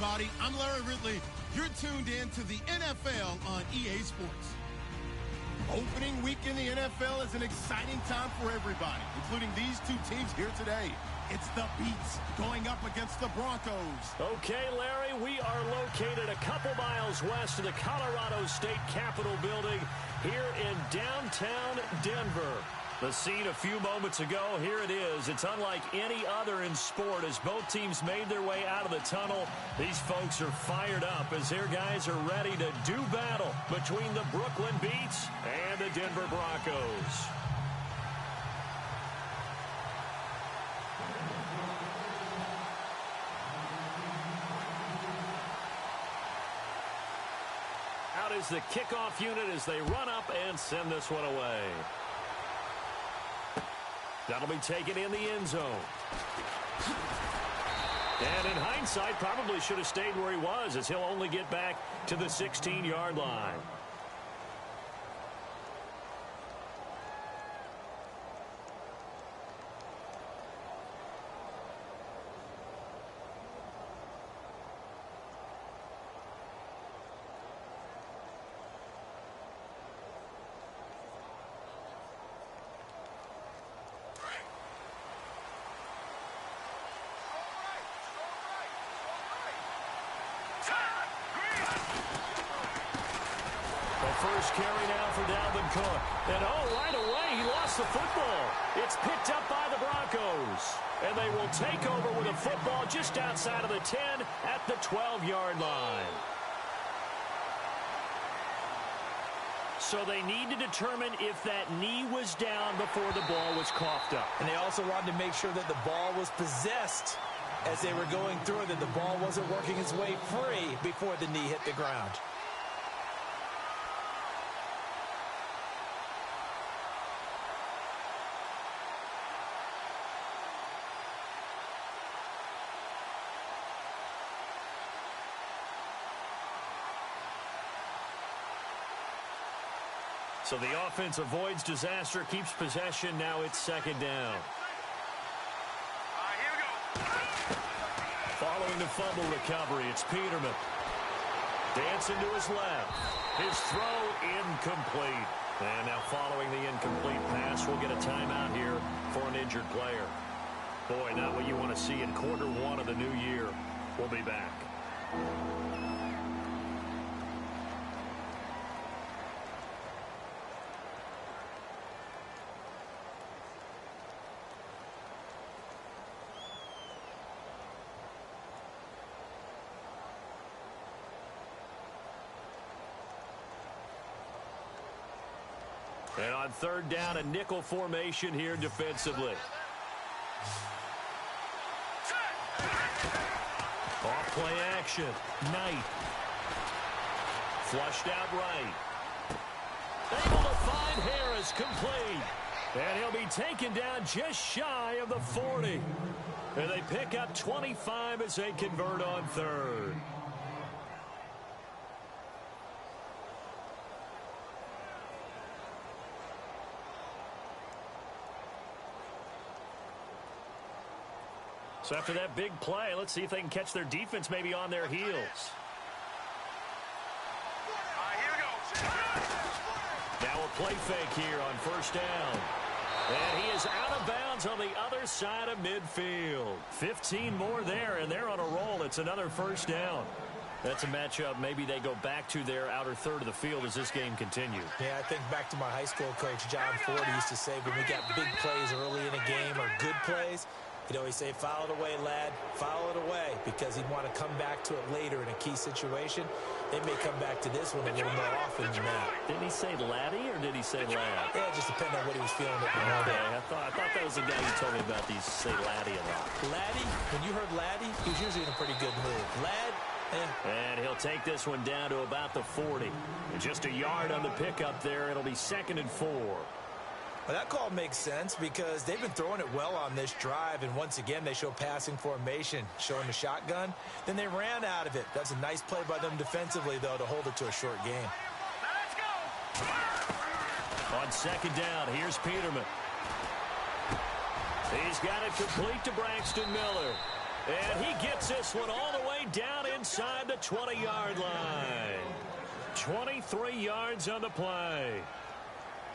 everybody. I'm Larry Ridley. You're tuned in to the NFL on EA Sports. Opening week in the NFL is an exciting time for everybody, including these two teams here today. It's the Beats going up against the Broncos. Okay, Larry, we are located a couple miles west of the Colorado State Capitol building here in downtown Denver. The scene a few moments ago, here it is. It's unlike any other in sport as both teams made their way out of the tunnel. These folks are fired up as their guys are ready to do battle between the Brooklyn Beats and the Denver Broncos. Out is the kickoff unit as they run up and send this one away. That'll be taken in the end zone. And in hindsight, probably should have stayed where he was as he'll only get back to the 16-yard line. First carry now for Dalvin Cook. And right away, he lost the football. It's picked up by the Broncos. And they will take over with a football just outside of the 10 at the 12-yard line. So they need to determine if that knee was down before the ball was coughed up. And they also wanted to make sure that the ball was possessed as they were going through, that the ball wasn't working its way free before the knee hit the ground. So the offense avoids disaster, keeps possession. Now it's second down. Here we go. Following the fumble recovery, it's Peterman. Dancing to his left. His throw incomplete. And now following the incomplete pass, we'll get a timeout here for an injured player. Boy, not what you want to see in quarter one of the new year. We'll be back. And on third down, a nickel formation here defensively. Off play action. Knight. Flushed out right. Able to find Harris, complete. And he'll be taken down just shy of the 40. And they pick up 25 as they convert on third. So after that big play, let's see if they can catch their defense maybe on their heels. Here we go. Now a play fake here on first down. And he is out of bounds on the other side of midfield. 15 more there, and they're on a roll. It's another first down. That's a matchup maybe they go back to their outer third of the field as this game continues. Yeah, I think back to my high school coach, John Ford, used to say when we got big plays early in a game or good plays, he'd always say, foul it away, lad, foul it away, because he'd want to come back to it later in a key situation. They may come back to this one a little more often than that. Didn't he say laddie or did he say lad? Yeah, it just depended on what he was feeling at the moment. Okay, I thought that was the guy who told me about these say laddie a lot. Laddie, when you heard laddie, he was usually in a pretty good mood. Lad, And he'll take this one down to about the 40. And just a yard on the pickup there. It'll be 2nd and 4. Well, that call makes sense because they've been throwing it well on this drive, and once again they show passing formation, showing the shotgun. Then they ran out of it. That's a nice play by them defensively, though, to hold it to a short game. Let's go. On second down, here's Peterman. He's got it complete to Braxton Miller. And he gets this one all the way down inside the 20-yard line. 23 yards on the play.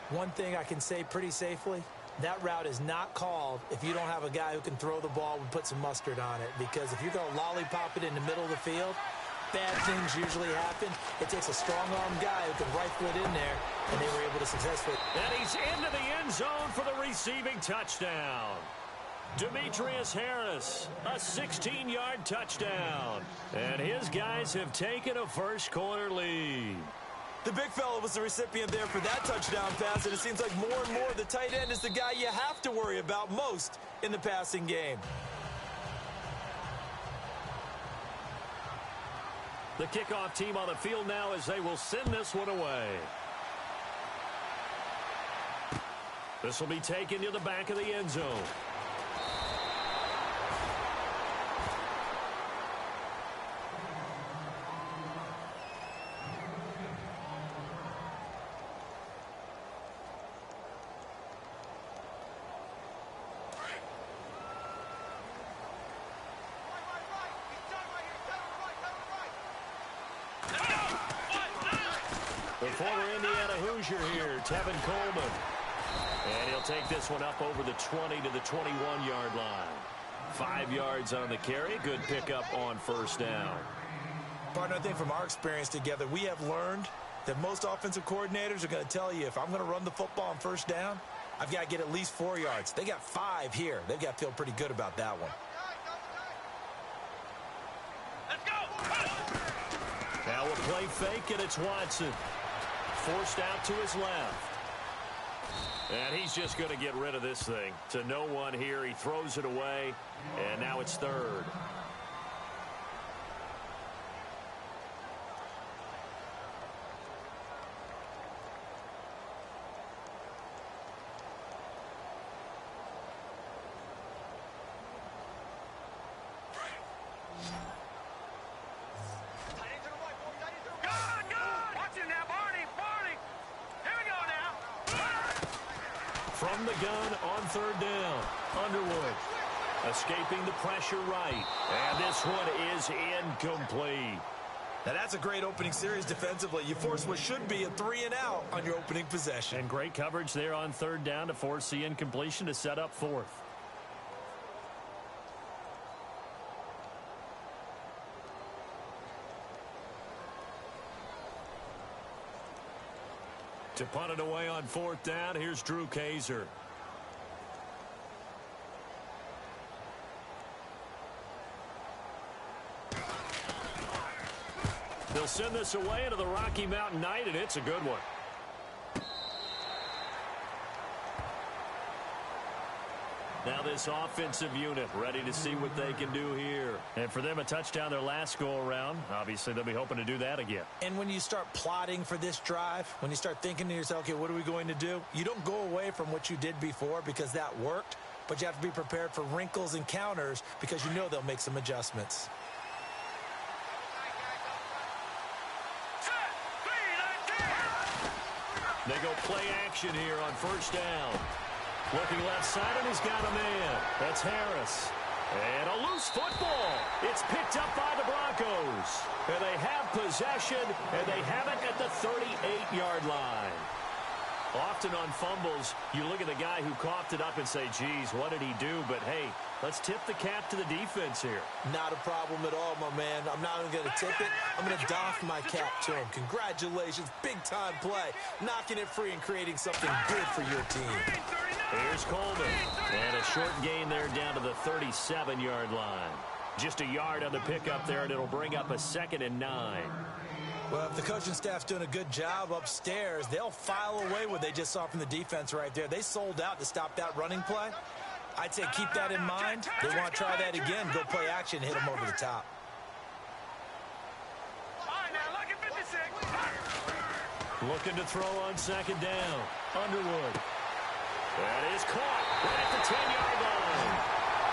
One thing I can say pretty safely, that route is not called if you don't have a guy who can throw the ball and put some mustard on it. Because if you're going to lollipop it in the middle of the field, bad things usually happen. It takes a strong-arm guy who can rifle it in there, and they were able to successfully. And he's into the end zone for the receiving touchdown. Demetrius Harris, a 16-yard touchdown. And his guys have taken a first-quarter lead. The big fella was the recipient there for that touchdown pass, and it seems like more and more the tight end is the guy you have to worry about most in the passing game. The kickoff team on the field now as they will send this one away. This will be taken to the back of the end zone. The former Indiana Hoosier here, Tevin Coleman. And he'll take this one up over the 20 to the 21-yard line. 5 yards on the carry. Good pickup on first down. Partner, I think from our experience together, we have learned that most offensive coordinators are going to tell you, if I'm going to run the football on first down, I've got to get at least 4 yards. They got 5 here. They've got to feel pretty good about that one. Let's go! Now a play fake, and it's Watson. Forced out to his left. And he's just going to get rid of this thing. To no one here. He throws it away, and now it's third. From the gun on third down, Underwood escaping the pressure right. And this one is incomplete. Now that's a great opening series defensively. You force what should be a 3-and-out on your opening possession. And great coverage there on third down to force the incompletion to set up fourth. To punt it away on fourth down, here's Drew Kaiser. They'll send this away into the Rocky Mountain Night, and it's a good one. Now this offensive unit ready to see what they can do here. And for them, a touchdown their last go-around. Obviously, they'll be hoping to do that again. And when you start plotting for this drive, when you start thinking to yourself, okay, what are we going to do? You don't go away from what you did before because that worked, but you have to be prepared for wrinkles and counters because you know they'll make some adjustments. They go play action here on first down. Looking left side, and he's got a man. That's Harris. And a loose football. It's picked up by the Broncos. And they have possession, and they have it at the 38-yard line. Often on fumbles, you look at the guy who coughed it up and say, geez, what did he do? But, hey, let's tip the cap to the defense here. Not a problem at all, my man. I'm not even going to tip it. I'm going to doff my cap to him. Congratulations. Big-time play. Knocking it free and creating something good for your team. Here's Coleman. And a short gain there down to the 37-yard line. Just a yard on the pickup there, and it'll bring up a 2nd and 9. Well, if the coaching staff's doing a good job upstairs, they'll file away what they just saw from the defense right there. They sold out to stop that running play. I'd say keep that in mind. They want to try that again, go play action, hit them over the top. Looking to throw on 2nd down. Underwood. That is caught right at the 10-yard line.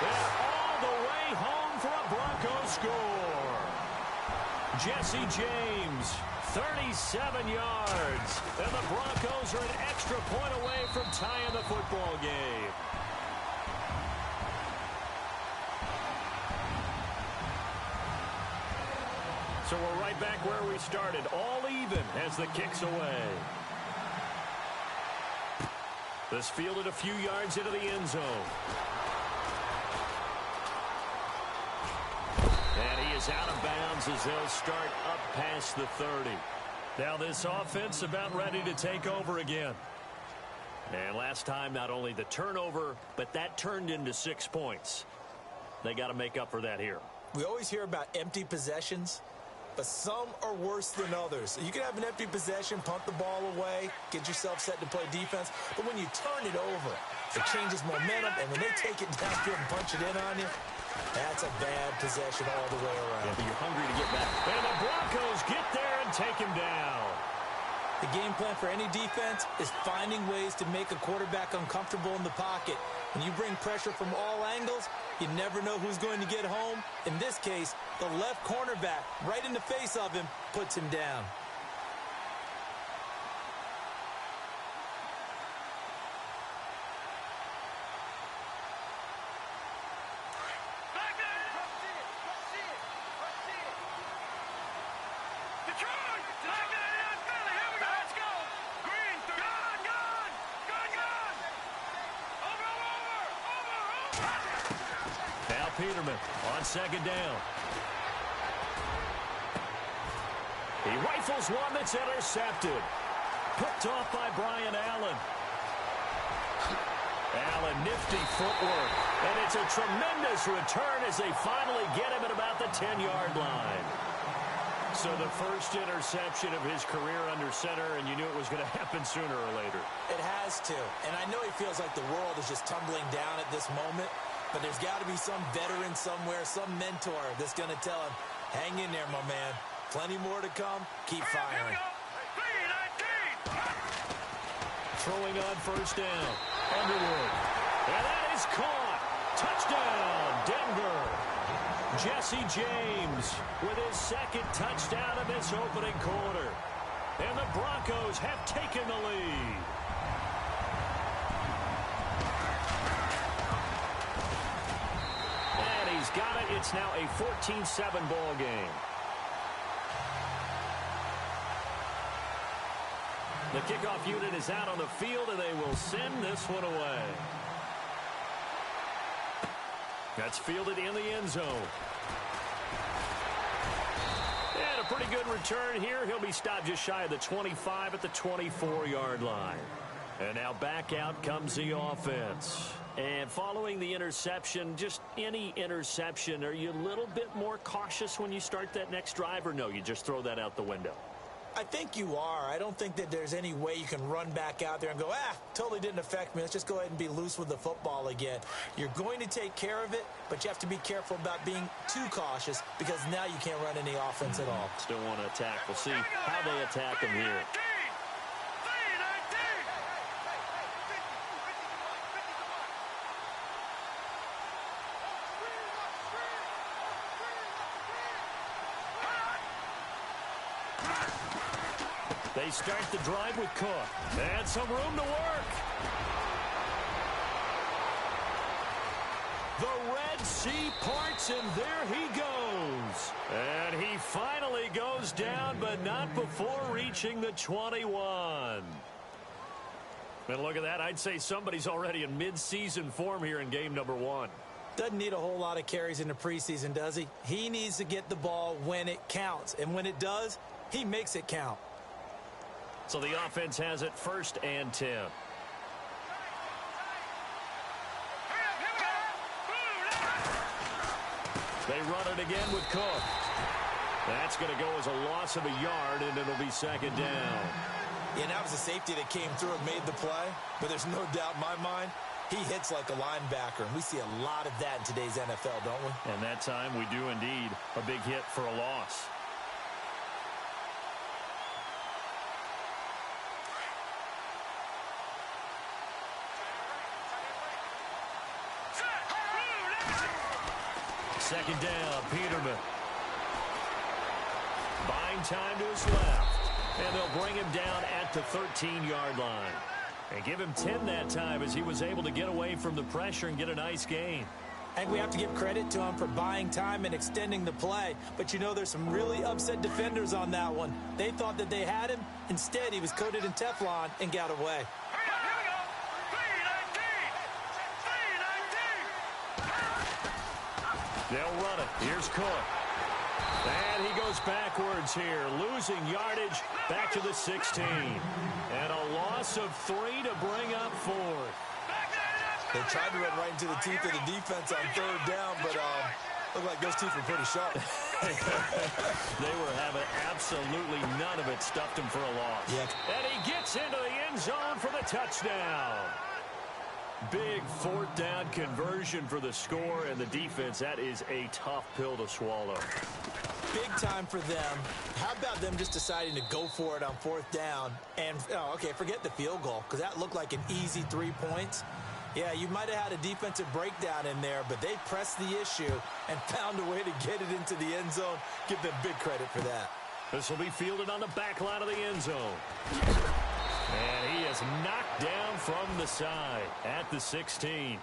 And all the way home for a Broncos score. Jesse James, 37 yards. And the Broncos are an extra point away from tying the football game. So we're right back where we started, all even as the kick's away. This fielded a few yards into the end zone. And he is out of bounds as they'll start up past the 30. Now this offense about ready to take over again. And last time, not only the turnover, but that turned into 6 points. They got to make up for that here. We always hear about empty possessions, but some are worse than others. You can have an empty possession, punt the ball away, get yourself set to play defense, but when you turn it over, it changes momentum, and when they take it downfield and punch it in on you, that's a bad possession all the way around. Yeah, but you're hungry to get back. And the Broncos get there and take him down. The game plan for any defense is finding ways to make a quarterback uncomfortable in the pocket. When you bring pressure from all angles, you never know who's going to get home. In this case, the left cornerback, right in the face of him, puts him down. Peterman on second down. He rifles one that's intercepted. Picked off by Brian Allen. Allen, nifty footwork. And it's a tremendous return as they finally get him at about the 10-yard line. So the first interception of his career under center, and you knew it was going to happen sooner or later. It has to. And I know he feels like the world is just tumbling down at this moment. But there's got to be some veteran somewhere, some mentor that's going to tell him, hang in there, my man. Plenty more to come. Keep firing. Throwing on first down. Underwood. And that is caught. Touchdown, Denver. Jesse James with his second touchdown of this opening quarter. And the Broncos have taken the lead. He's got it. It's now a 14-7 ball game. The kickoff unit is out on the field, and they will send this one away. That's fielded in the end zone. And a pretty good return here. He'll be stopped just shy of the 25 at the 24-yard line. And now back out comes the offense. And following the interception, just any interception, are you a little bit more cautious when you start that next drive, or no, you just throw that out the window? I think you are. I don't think that there's any way you can run back out there and go, totally didn't affect me. Let's just go ahead and be loose with the football again. You're going to take care of it, but you have to be careful about being too cautious because now you can't run any offense at all. Still want to attack. We'll see how they attack him here. They start the drive with Cook. And some room to work. The Red Sea parts, and there he goes. And he finally goes down, but not before reaching the 21. And look at that. I'd say somebody's already in mid-season form here in game number 1. Doesn't need a whole lot of carries in the preseason, does he? He needs to get the ball when it counts. And when it does, he makes it count. So the offense has it 1st and 10. They run it again with Cook. That's going to go as a loss of a yard, and it'll be 2nd down. Yeah, that was a safety that came through and made the play. But there's no doubt in my mind, he hits like a linebacker. And we see a lot of that in today's NFL, don't we? And that time we do indeed. A big hit for a loss. Second down, Peterman. Buying time to his left. And they'll bring him down at the 13-yard line. And give him 10 that time as he was able to get away from the pressure and get a nice gain. I think we have to give credit to him for buying time and extending the play. But, you know, there's some really upset defenders on that one. They thought that they had him. Instead, he was coated in Teflon and got away. They'll run it. Here's Cook. And he goes backwards here, losing yardage back to the 16. And a loss of 3 to bring up 4th. They tried to run right into the teeth of the defense on 3rd down, but looked like those teeth were pretty sharp. They were having absolutely none of it. Stuffed him for a loss. Yeah. And he gets into the end zone for the touchdown. Big 4th down conversion for the score, and the defense, that is a tough pill to swallow. Big time for them. How about them just deciding to go for it on 4th down? And, okay, forget the field goal, because that looked like an easy 3 points. Yeah, you might have had a defensive breakdown in there, but they pressed the issue and found a way to get it into the end zone. Give them big credit for that. This will be fielded on the back line of the end zone. And he is knocked down from the side at the 16.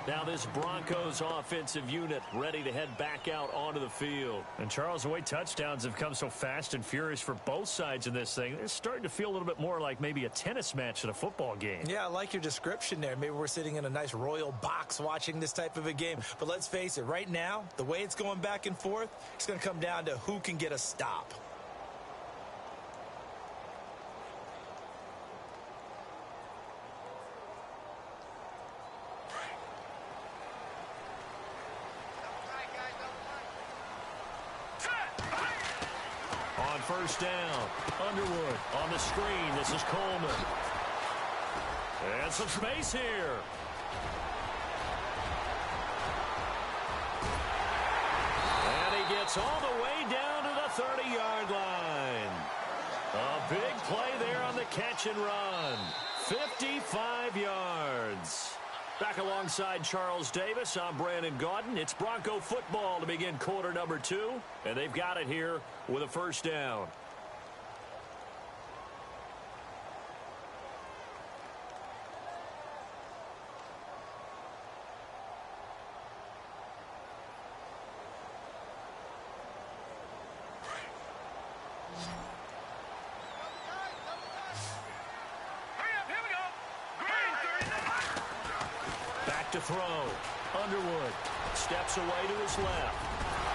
Now this Broncos offensive unit ready to head back out onto the field. And Charles, the way touchdowns have come so fast and furious for both sides in this thing, it's starting to feel a little bit more like maybe a tennis match than a football game. Yeah, I like your description there. Maybe we're sitting in a nice royal box watching this type of a game. But let's face it, right now, the way it's going back and forth, it's going to come down to who can get a stop. First down. Underwood on the screen. This is Coleman. And some space here. And he gets all the way down to the 30-yard line. A big play there on the catch and run. 55 yards. Back alongside Charles Davis, I'm Brandon Gaudin. It's Bronco football to begin quarter number 2, and they've got it here with a first down. To throw. Underwood steps away to his left.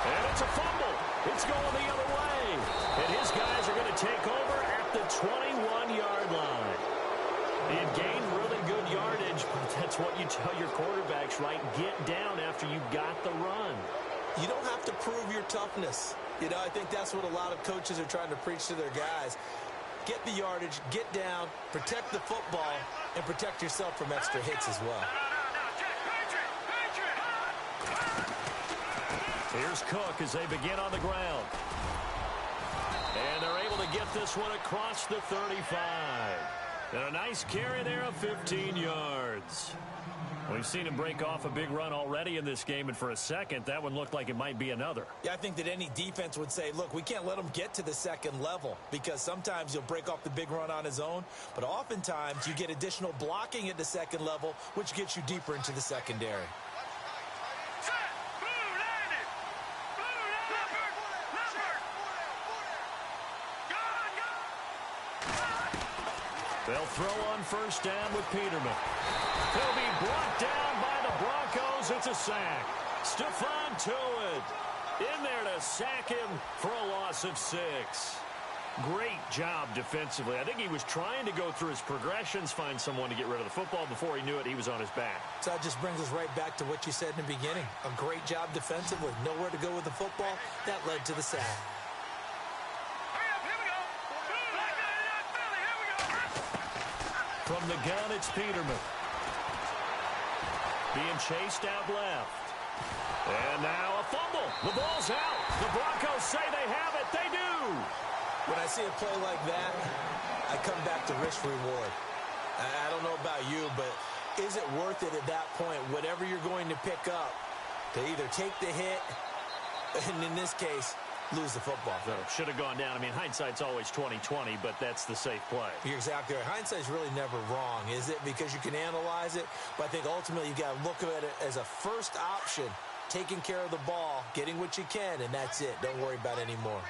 And it's a fumble. It's going the other way. And his guys are going to take over at the 21-yard line. It gained really good yardage, but that's what you tell your quarterbacks, right? Get down after you got the run. You don't have to prove your toughness. You know, I think that's what a lot of coaches are trying to preach to their guys. Get the yardage, get down, protect the football, and protect yourself from extra hits as well. Here's Cook as they begin on the ground. And they're able to get this one across the 35. And a nice carry there of 15 yards. We've seen him break off a big run already in this game, and for a second, that one looked like it might be another. Yeah, I think that any defense would say, look, we can't let him get to the second level, because sometimes he'll break off the big run on his own, but oftentimes you get additional blocking at the second level, which gets you deeper into the secondary. They'll throw on first down with Peterman. He'll be brought down by the Broncos. It's a sack. Stephon Tuitt in there to sack him for a loss of 6. Great job defensively. I think he was trying to go through his progressions, find someone to get rid of the football. Before he knew it, he was on his back. So that just brings us right back to what you said in the beginning. A great job defensively. Nowhere to go with the football. That led to the sack. From the gun, it's Peterman. Being chased out left. And now a fumble. The ball's out. The Broncos say they have it. They do. When I see a play like that, I come back to risk reward. I don't know about you, but is it worth it at that point, whatever you're going to pick up, to either take the hit, and in this case, lose the football. So should have gone down. I mean, hindsight's always 20/20, but that's the safe play. You're exactly right. Hindsight's really never wrong, is it? Because you can analyze it, but I think ultimately you got to look at it as a first option, taking care of the ball, getting what you can, and that's it. Don't worry about any more.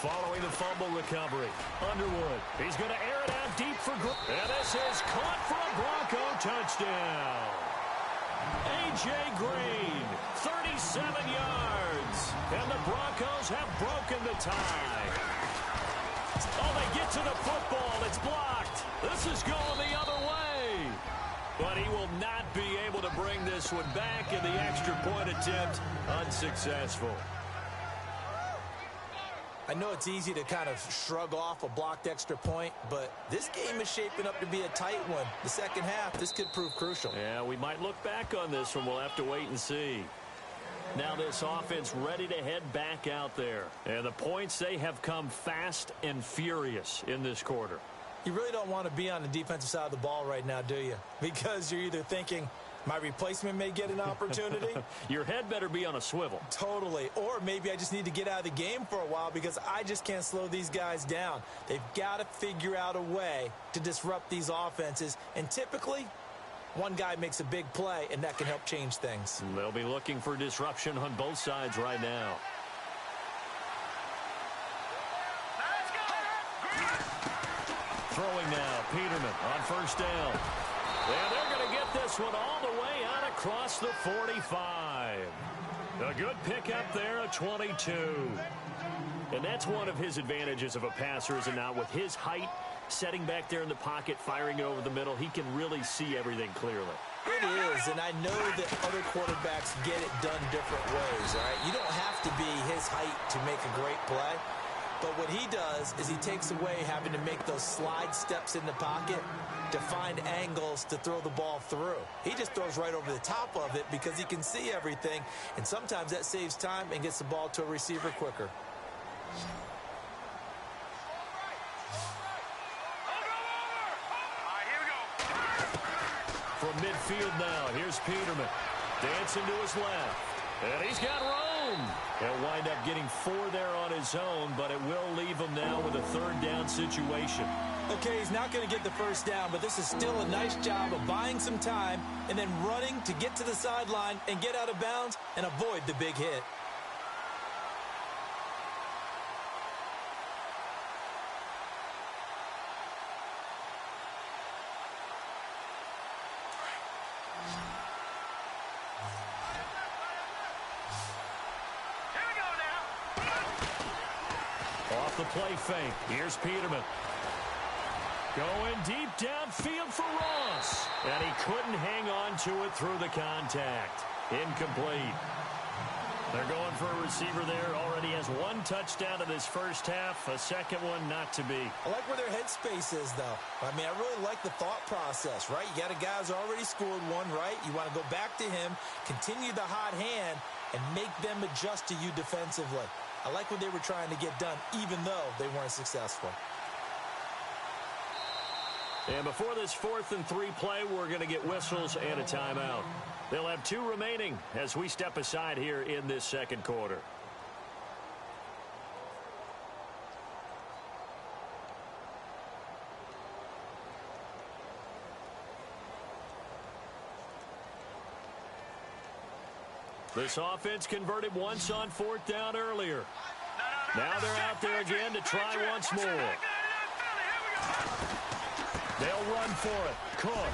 Following the fumble recovery, Underwood. He's going to air it out deep for Green. And this is caught for a Bronco touchdown. A.J. Green, 37 yards. And the Broncos have broken the tie. Oh, they get to the football. It's blocked. This is going the other way. But he will not be able to bring this one back, and the extra point attempt unsuccessful. I know it's easy to kind of shrug off a blocked extra point, but this game is shaping up to be a tight one. The second half, this could prove crucial. Yeah, we might look back on this one. We'll have to wait and see. Now this offense ready to head back out there. And the points, they have come fast and furious in this quarter. You really don't want to be on the defensive side of the ball right now, do you? Because you're either thinking, my replacement may get an opportunity. Your head better be on a swivel. Totally. Or maybe I just need to get out of the game for a while because I just can't slow these guys down. They've got to figure out a way to disrupt these offenses. And typically, one guy makes a big play, and that can help change things. They'll be looking for disruption on both sides right now. Throwing now, Peterman on first down. And they're going to get this one all the way out across the 45. A good pickup there, a 22. And that's one of his advantages of a passer, is it not? With his height, setting back there in the pocket, firing it over the middle, he can really see everything clearly. It is, and I know that other quarterbacks get it done different ways, all right? You don't have to be his height to make a great play. But what he does is he takes away having to make those slide steps in the pocket to find angles to throw the ball through. He just throws right over the top of it because he can see everything, and sometimes that saves time and gets the ball to a receiver quicker. From midfield now, here's Peterman. Dancing to his left. And he's got room. He'll wind up getting 4 there on his own, but it will leave him now with a third down situation. Okay, he's not going to get the first down, but this is still a nice job of buying some time and then running to get to the sideline and get out of bounds and avoid the big hit. Off the play fake. Here's Peterman. Going deep downfield for Ross. And he couldn't hang on to it through the contact. Incomplete. They're going for a receiver there. Already has 1 touchdown in this first half. A second one not to be. I like where their headspace is, though. I mean, I really like the thought process, right? You got a guy who's already scored 1, right? You want to go back to him, continue the hot hand, and make them adjust to you defensively. I like what they were trying to get done, even though they weren't successful. And before this 4th and 3 play, we're going to get whistles and a timeout. They'll have 2 remaining as we step aside here in this second quarter. This offense converted once on 4th down earlier. Now they're out there again to try once more. They'll run for it. Cook.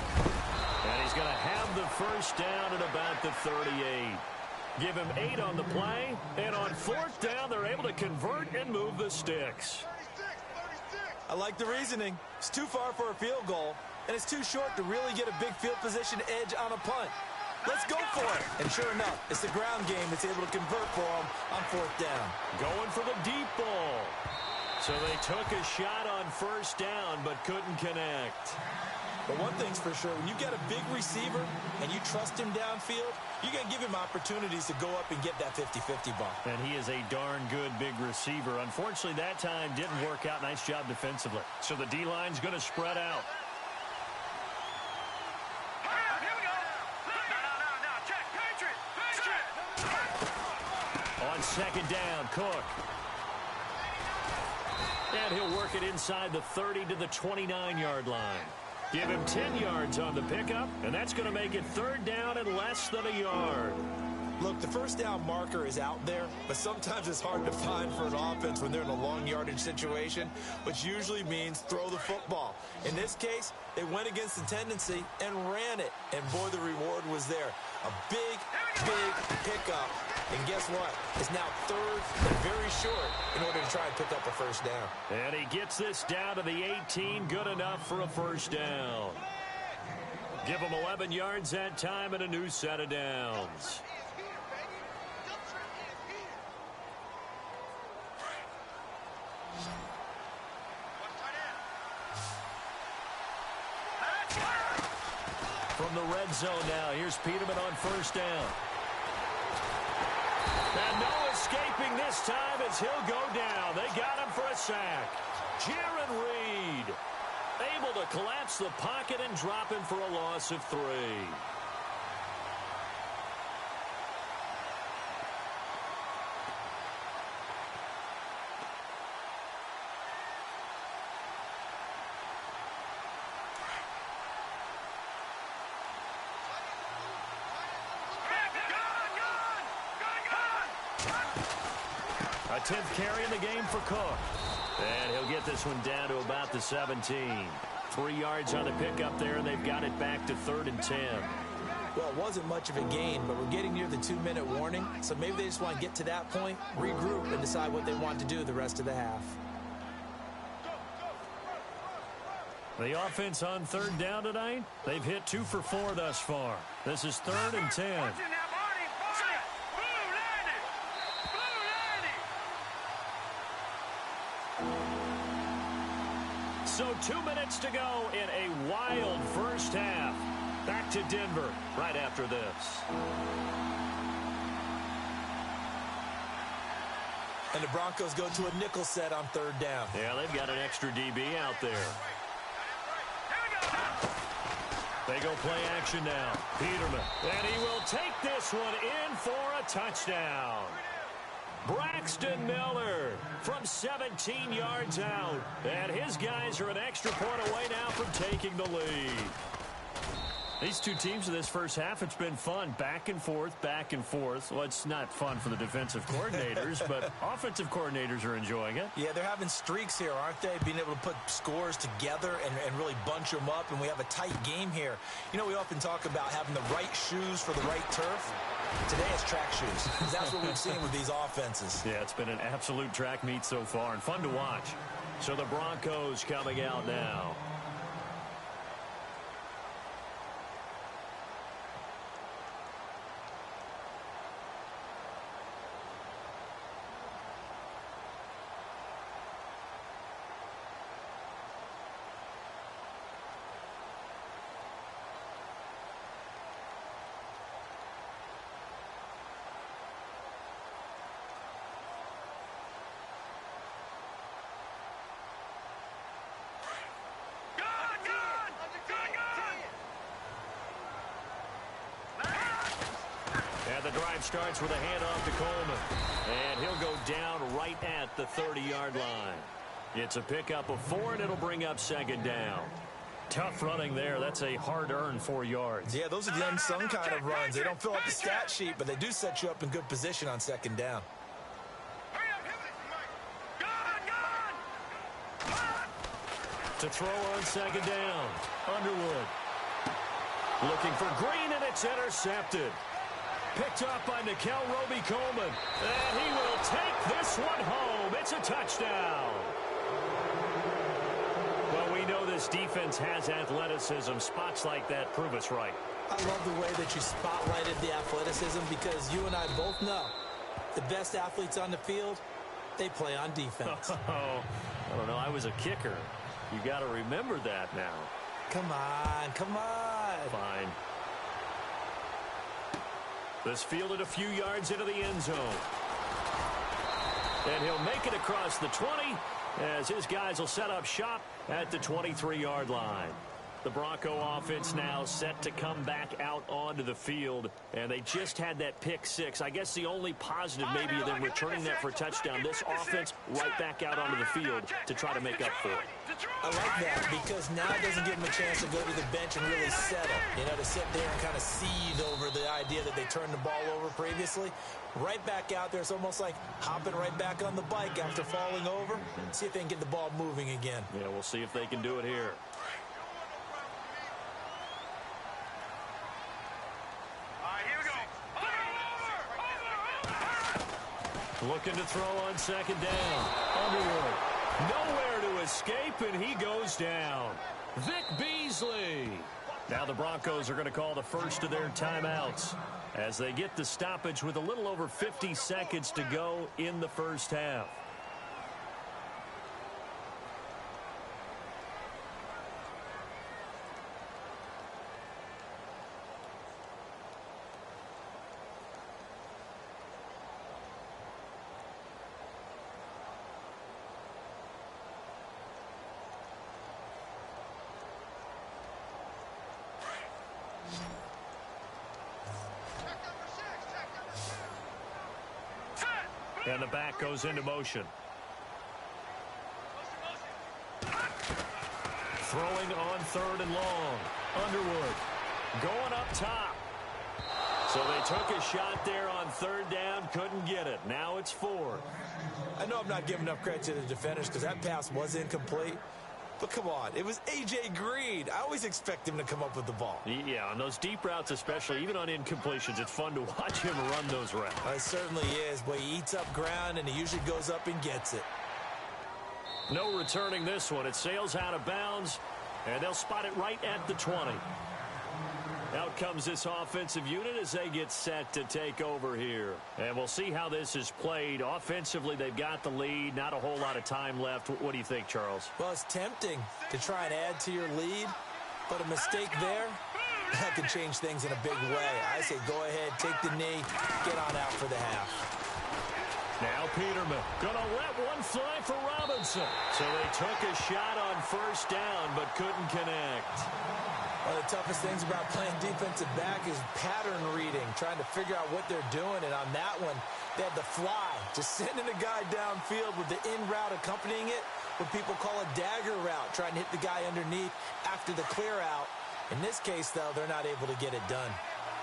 And he's going to have the first down at about the 38. Give him 8 on the play. And on 4th down, they're able to convert and move the sticks. I like the reasoning. It's too far for a field goal, and it's too short to really get a big field position edge on a punt. Let's go for it. And sure enough, it's the ground game that's able to convert for them on 4th down. Going for the deep ball. So they took a shot on 1st down, but couldn't connect. But one thing's for sure, when you've got a big receiver and you trust him downfield, you're going to give him opportunities to go up and get that 50-50 ball. And he is a darn good big receiver. Unfortunately, that time didn't work out. Nice job defensively. So the D-line's going to spread out. Here we go. No, check. Patriot. second down. Cook. And he'll work it inside the 30 to the 29-yard line. Give him 10 yards on the pickup, and that's going to make it third down and less than a yard. Look, the first down marker is out there, but sometimes it's hard to find for an offense when they're in a long yardage situation, which usually means throw the football. In this case, they went against the tendency and ran it, and boy, the reward was there. A big, big pickup, and guess what? It's now third and very short in order to try and pick up a first down. And he gets this down to the 18, good enough for a first down. Give him 11 yards that time and a new set of downs. From the red zone now, here's Peterman on first down. And no escaping this time as he'll go down. They got him for a sack. Jaron Reed able to collapse the pocket and drop him for a loss of 3. A 10th carry in the game for Cook. And he'll get this one down to about the 17. 3 yards on the pickup there, and they've got it back to 3rd and 10. Well, it wasn't much of a gain, but we're getting near the 2-minute warning, so maybe they just want to get to that point, regroup, and decide what they want to do the rest of the half. The offense on 3rd down tonight, they've hit 2 for 4 thus far. This is 3rd and 10. So 2 minutes to go in a wild first half. Back to Denver right after this. And the Broncos go to a nickel set on 3rd down. Yeah, they've got an extra DB out there. They go play action now. Peterman. And he will take this one in for a touchdown. Braxton Miller from 17 yards out. And his guys are an extra point away now from taking the lead. These two teams in this first half, it's been fun. Back and forth, back and forth. Well, it's not fun for the defensive coordinators, but offensive coordinators are enjoying it. Yeah, they're having streaks here, aren't they? Being able to put scores together and really bunch them up, and we have a tight game here. You know, we often talk about having the right shoes for the right turf. Today it's track shoes, because that's what we've seen with these offenses. Yeah, it's been an absolute track meet so far, and fun to watch. So the Broncos coming out now. And the drive starts with a handoff to Coleman. And he'll go down right at the 30-yard line. It's a pickup of 4, and it'll bring up 2nd down. Tough running there. That's a hard-earned 4 yards. Yeah, those are the unsung kind of runs. They don't fill up the stat sheet, but they do set you up in good position on 2nd down. To throw on 2nd down. Underwood. Looking for Green, and it's intercepted. Picked up by Nikel Roby-Coleman. And he will take this one home. It's a touchdown. Well, we know this defense has athleticism. Spots like that prove us right. I love the way that you spotlighted the athleticism, because you and I both know the best athletes on the field, they play on defense. Oh, I don't know. I was a kicker. You got to remember that now. Come on, come on. Fine. This fielded a few yards into the end zone. And he'll make it across the 20 as his guys will set up shop at the 23-yard line. The Bronco offense now set to come back out onto the field, and they just had that pick six. I guess the only positive maybe of them returning that for a touchdown. This offense right back out onto the field to try to make up for it. I like that because now it doesn't give them a chance to go to the bench and really settle. You know, to sit there and kind of seethe over the idea that they turned the ball over previously. Right back out there, it's almost like hopping right back on the bike after falling over. See if they can get the ball moving again. Yeah, we'll see if they can do it here. Looking to throw on second down. Underwood. Nowhere to escape, and he goes down. Vic Beasley. Now the Broncos are going to call the first of their timeouts as they get the stoppage with a little over 50 seconds to go in the first half. And the back goes into motion. Throwing on third and long. Underwood going up top. So they took a shot there on third down, couldn't get it. Now it's fourth. I know I'm not giving enough credit to the defenders because that pass was incomplete. But come on, it was A.J. Green. I always expect him to come up with the ball. Yeah, on those deep routes especially, even on incompletions, it's fun to watch him run those routes. It certainly is, but he eats up ground and he usually goes up and gets it. No returning this one. It sails out of bounds, and they'll spot it right at the 20. Out comes this offensive unit as they get set to take over here. And we'll see how this is played. Offensively, they've got the lead. Not a whole lot of time left. What do you think, Charles? Well, it's tempting to try and add to your lead, but a mistake there, that could change things in a big way. I say go ahead, take the knee, get on out for the half. Now Peterman gonna let one fly for Robinson. So they took a shot on first down, but couldn't connect. One of the toughest things about playing defensive back is pattern reading, trying to figure out what they're doing. And on that one, they had the fly, just sending a guy downfield with the in route accompanying it, what people call a dagger route, trying to hit the guy underneath after the clear out. In this case, though, they're not able to get it done.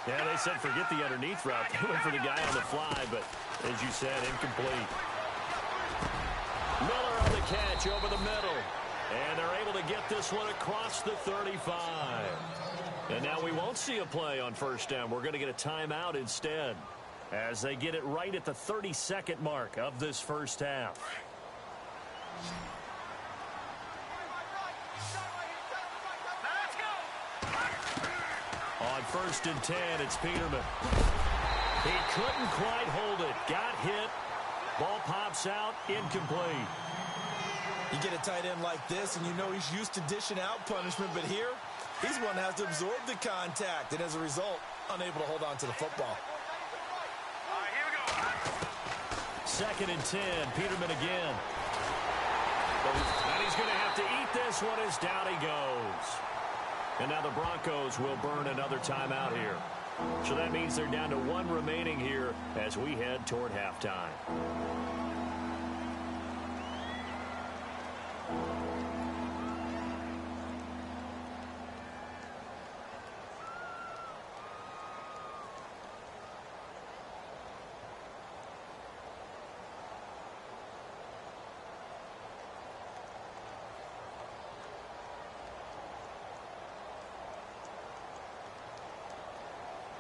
Yeah, they said forget the underneath route. They went for the guy on the fly, but as you said, incomplete. Miller on the catch over the middle. And they're able to get this one across the 35. And now we won't see a play on first down. We're going to get a timeout instead as they get it right at the 32nd mark of this first half. On first and 10, it's Peterman. He couldn't quite hold it. Got hit. Ball pops out. Incomplete. You get a tight end like this, and you know he's used to dishing out punishment, but here, he's one that has to absorb the contact, and as a result, unable to hold on to the football. All right, here we go. Second and 10, Peterman again. And he's going to have to eat this one as down he goes. And now the Broncos will burn another timeout here. So that means they're down to one remaining here as we head toward halftime.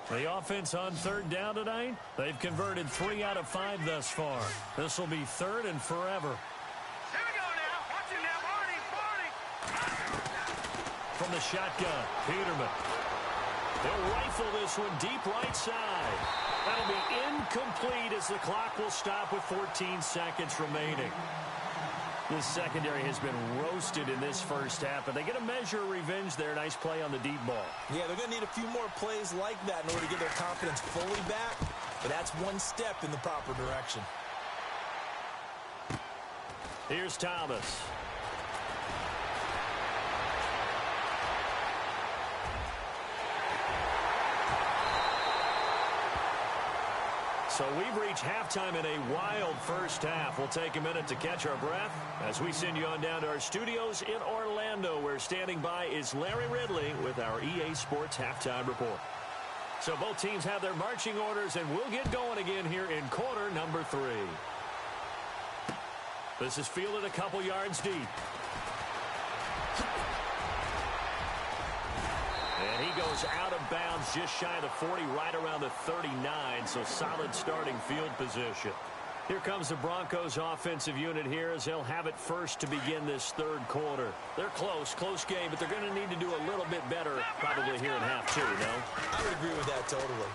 The offense on third down tonight, they've converted 3 out of 5 thus far. This will be third and forever. Here we go now. Watch it now, Barney. From the shotgun, Peterman. They'll rifle this one deep right side. That'll be incomplete as the clock will stop with 14 seconds remaining. This secondary has been roasted in this first half, but they get a measure of revenge there. Nice play on the deep ball. Yeah, they're going to need a few more plays like that in order to get their confidence fully back, but that's one step in the proper direction. Here's Thomas. So we've reached halftime in a wild first half. We'll take a minute to catch our breath as we send you on down to our studios in Orlando, where standing by is Larry Ridley with our EA Sports Halftime Report. So both teams have their marching orders, and we'll get going again here in quarter number 3. This is fielded a couple yards deep. And he goes out of bounds just shy of the 40, right around the 39, so solid starting field position. Here comes the Broncos offensive unit here as they'll have it first to begin this third quarter. They're close game, but they're going to need to do a little bit better probably here in half 2, no? I would agree with that totally.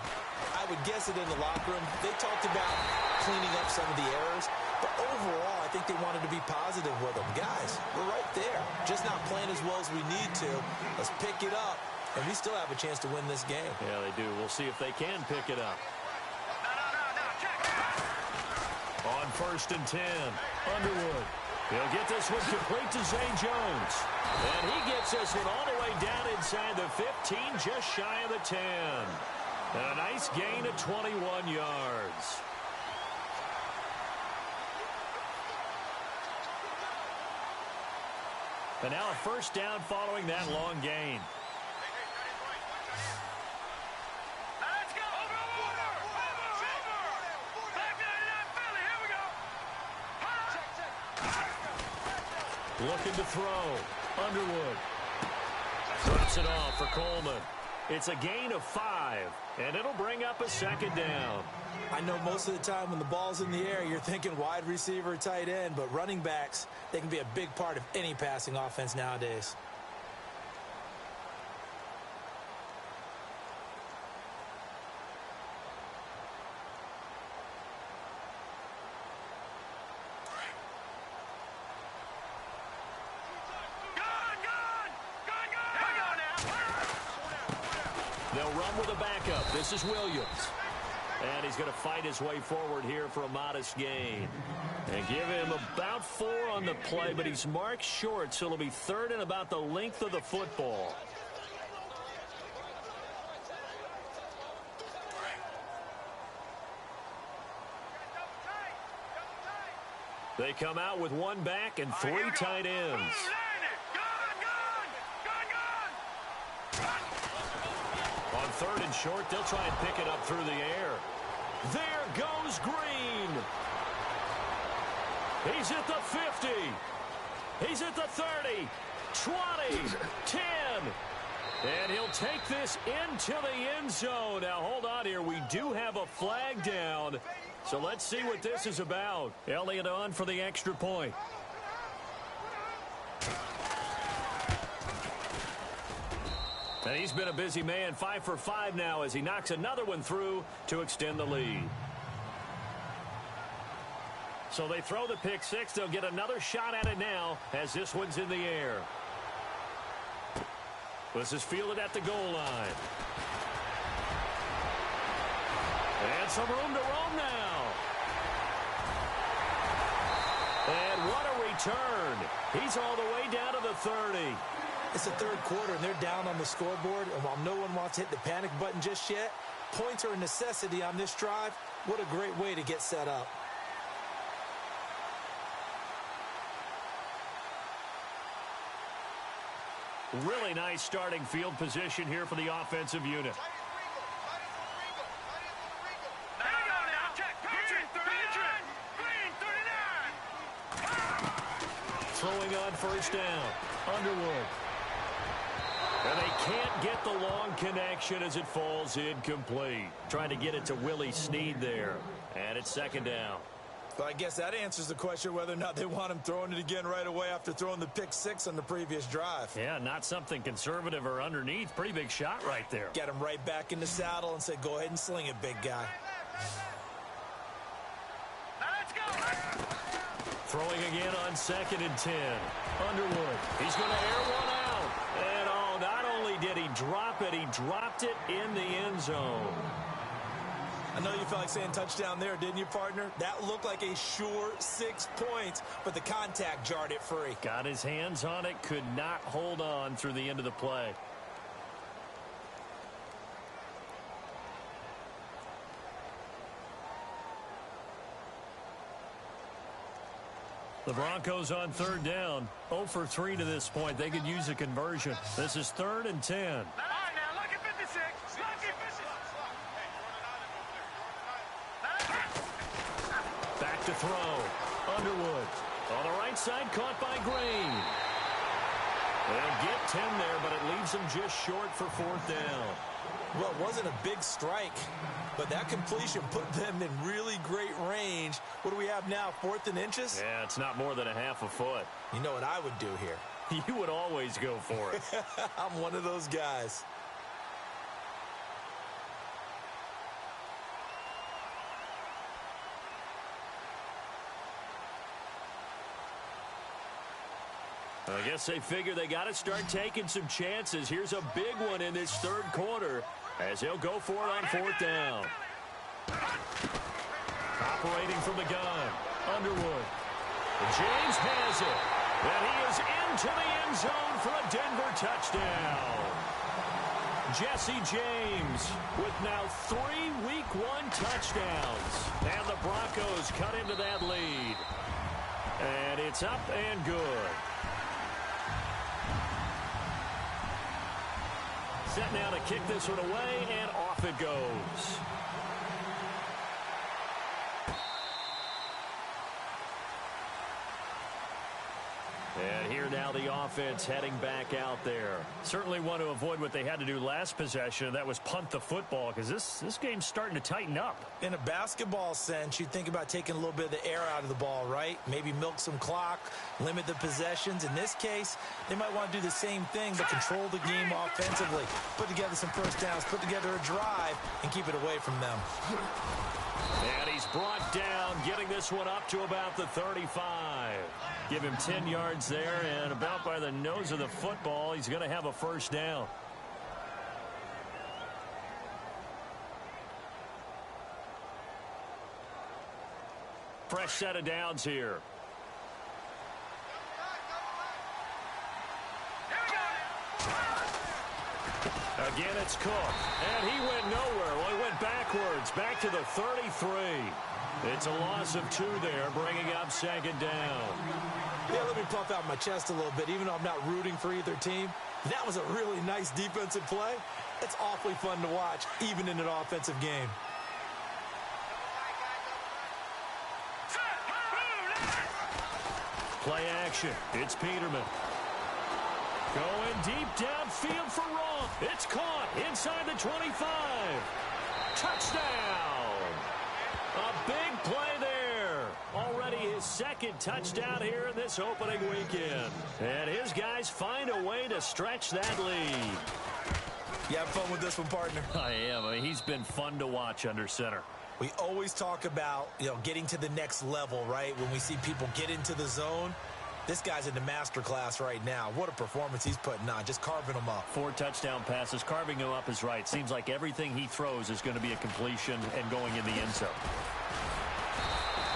I would guess it in the locker room. They talked about cleaning up some of the errors, but overall, I think they wanted to be positive with them. Guys, we're right there. Just not playing as well as we need to. Let's pick it up. And we still have a chance to win this game. Yeah, they do. We'll see if they can pick it up. On 1st and 10, Underwood. He'll get this one complete to Zay Jones. And he gets this one all the way down inside the 15, just shy of the 10. And a nice gain of 21 yards. And now a first down following that long gain. Looking to throw. Underwood. Drops it off for Coleman. It's a gain of 5, and it'll bring up a second down. I know most of the time when the ball's in the air, you're thinking wide receiver, tight end, but running backs, they can be a big part of any passing offense nowadays. They'll run with a backup. This is Williams. And he's going to fight his way forward here for a modest gain. And give him about 4 on the play, but he's marked short, so it'll be 3rd and about the length of the football. They come out with 1 back and 3 tight ends. On 3rd and short, they'll try and pick it up through the air. There goes Green. He's at the 50. He's at the 30, 20, 10. And he'll take this into the end zone. Now, hold on here. We do have a flag down. So let's see what this is about. Elliott on for the extra point. And he's been a busy man, 5 for 5 now as he knocks another one through to extend the lead. So they throw the pick 6. They'll get another shot at it now as this one's in the air. This is fielded at the goal line. And some room to roam now. And what a return. He's all the way down to the 30. It's the 3rd quarter, and they're down on the scoreboard. And while no one wants to hit the panic button just yet, points are a necessity on this drive. What a great way to get set up. Really nice starting field position here for the offensive unit. Throwing on 1st down. Underwood. And they can't get the long connection as it falls incomplete. Trying to get it to Willie Snead there. And it's 2nd down. But I guess that answers the question whether or not they want him throwing it again right away after throwing the pick 6 on the previous drive. Yeah, not something conservative or underneath. Pretty big shot right there. Get him right back in the saddle and say, go ahead and sling it, big guy. Let's go. Throwing again on 2nd and 10. Underwood. He's going to air one out. And oh, not only did he drop it, he dropped it in the end zone. I know you felt like saying touchdown there, didn't you, partner? That looked like a sure 6 points, but the contact jarred it free. Got his hands on it, could not hold on through the end of the play. The Broncos on third down. 0 for 3 to this point. They could use a conversion. This is 3rd and 10. All right, now look at 56. Look at 56. Back to throw. Underwood. On the right side, caught by Green. They'll get 10 there, but it leaves them just short for 4th down. Well, it wasn't a big strike, but that completion put them in really great range. What do we have now, 4th and inches? Yeah, it's not more than a half a foot. You know what I would do here? You would always go for it. I'm one of those guys. I guess they figure they got to start taking some chances. Here's a big one in this 3rd quarter as he'll go for it on 4th down. Operating from the gun, Underwood. James has it. And he is into the end zone for a Denver touchdown. Jesse James with now 3 Week 1 touchdowns. And the Broncos cut into that lead. And it's up and good. Set now to kick this one away, and off it goes. And here now the offense heading back out there. Certainly want to avoid what they had to do last possession, and that was punt the football, because this game's starting to tighten up. In a basketball sense, you think about taking a little bit of the air out of the ball, right? Maybe milk some clock, limit the possessions. In this case, they might want to do the same thing, but control the game offensively. Put together some first downs, put together a drive, and keep it away from them. And he's brought down, getting this one up to about the 35. Give him 10 yards there, and about by the nose of the football, he's going to have a first down. Fresh set of downs here. Again, it's Cook, and he went nowhere. Well, he went backwards, back to the 33. It's a loss of 2 there, bringing up 2nd down. Yeah, let me puff out my chest a little bit, even though I'm not rooting for either team. That was a really nice defensive play. It's awfully fun to watch, even in an offensive game. Play action. It's Peterman. Going deep downfield for Raw. It's caught inside the 25. Touchdown. A big play there. Already his 2nd touchdown here in this opening weekend. And his guys find a way to stretch that lead. You have fun with this one, partner? I am. I mean, he's been fun to watch under center. We always talk about, getting to the next level, right? When we see people get into the zone. This guy's in the master class right now. What a performance he's putting on, just carving them up. 4 touchdown passes. Carving him up is right. Seems like everything he throws is going to be a completion and going in the end zone.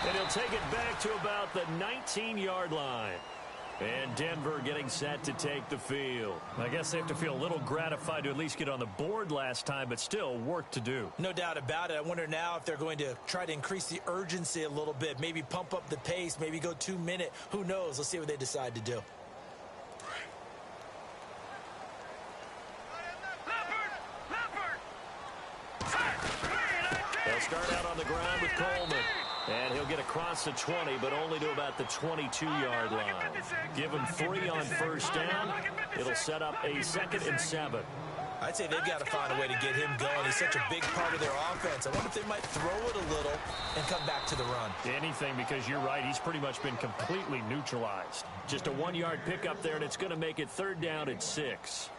And he'll take it back to about the 19-yard line. And Denver getting set to take the field. I guess they have to feel a little gratified to at least get on the board last time, but still work to do. No doubt about it. I wonder now if they're going to try to increase the urgency a little bit, maybe pump up the pace, maybe go 2-minute. Who knows? Let's see what they decide to do. They'll start out on the ground with Coleman. And he'll get across the 20, but only to about the 22-yard line. Give him 3 on first down. It'll set up a 2nd and 7. I'd say they've got to find a way to get him going. He's such a big part of their offense. I wonder if they might throw it a little and come back to the run. Anything, because you're right. He's pretty much been completely neutralized. Just a 1-yard pickup there, and it's going to make it 3rd down at 6.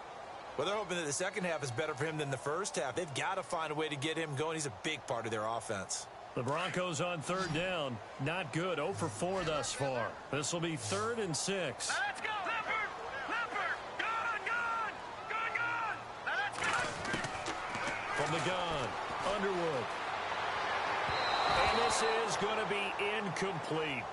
Well, they're hoping that the second half is better for him than the first half. They've got to find a way to get him going. He's a big part of their offense. The Broncos on 3rd down. Not good. 0 for 4 thus far. This will be 3rd and 6. Now let's go. Leopard. Leopard. Gun. Now let's go. From the gun, Underwood. And this is going to be incomplete.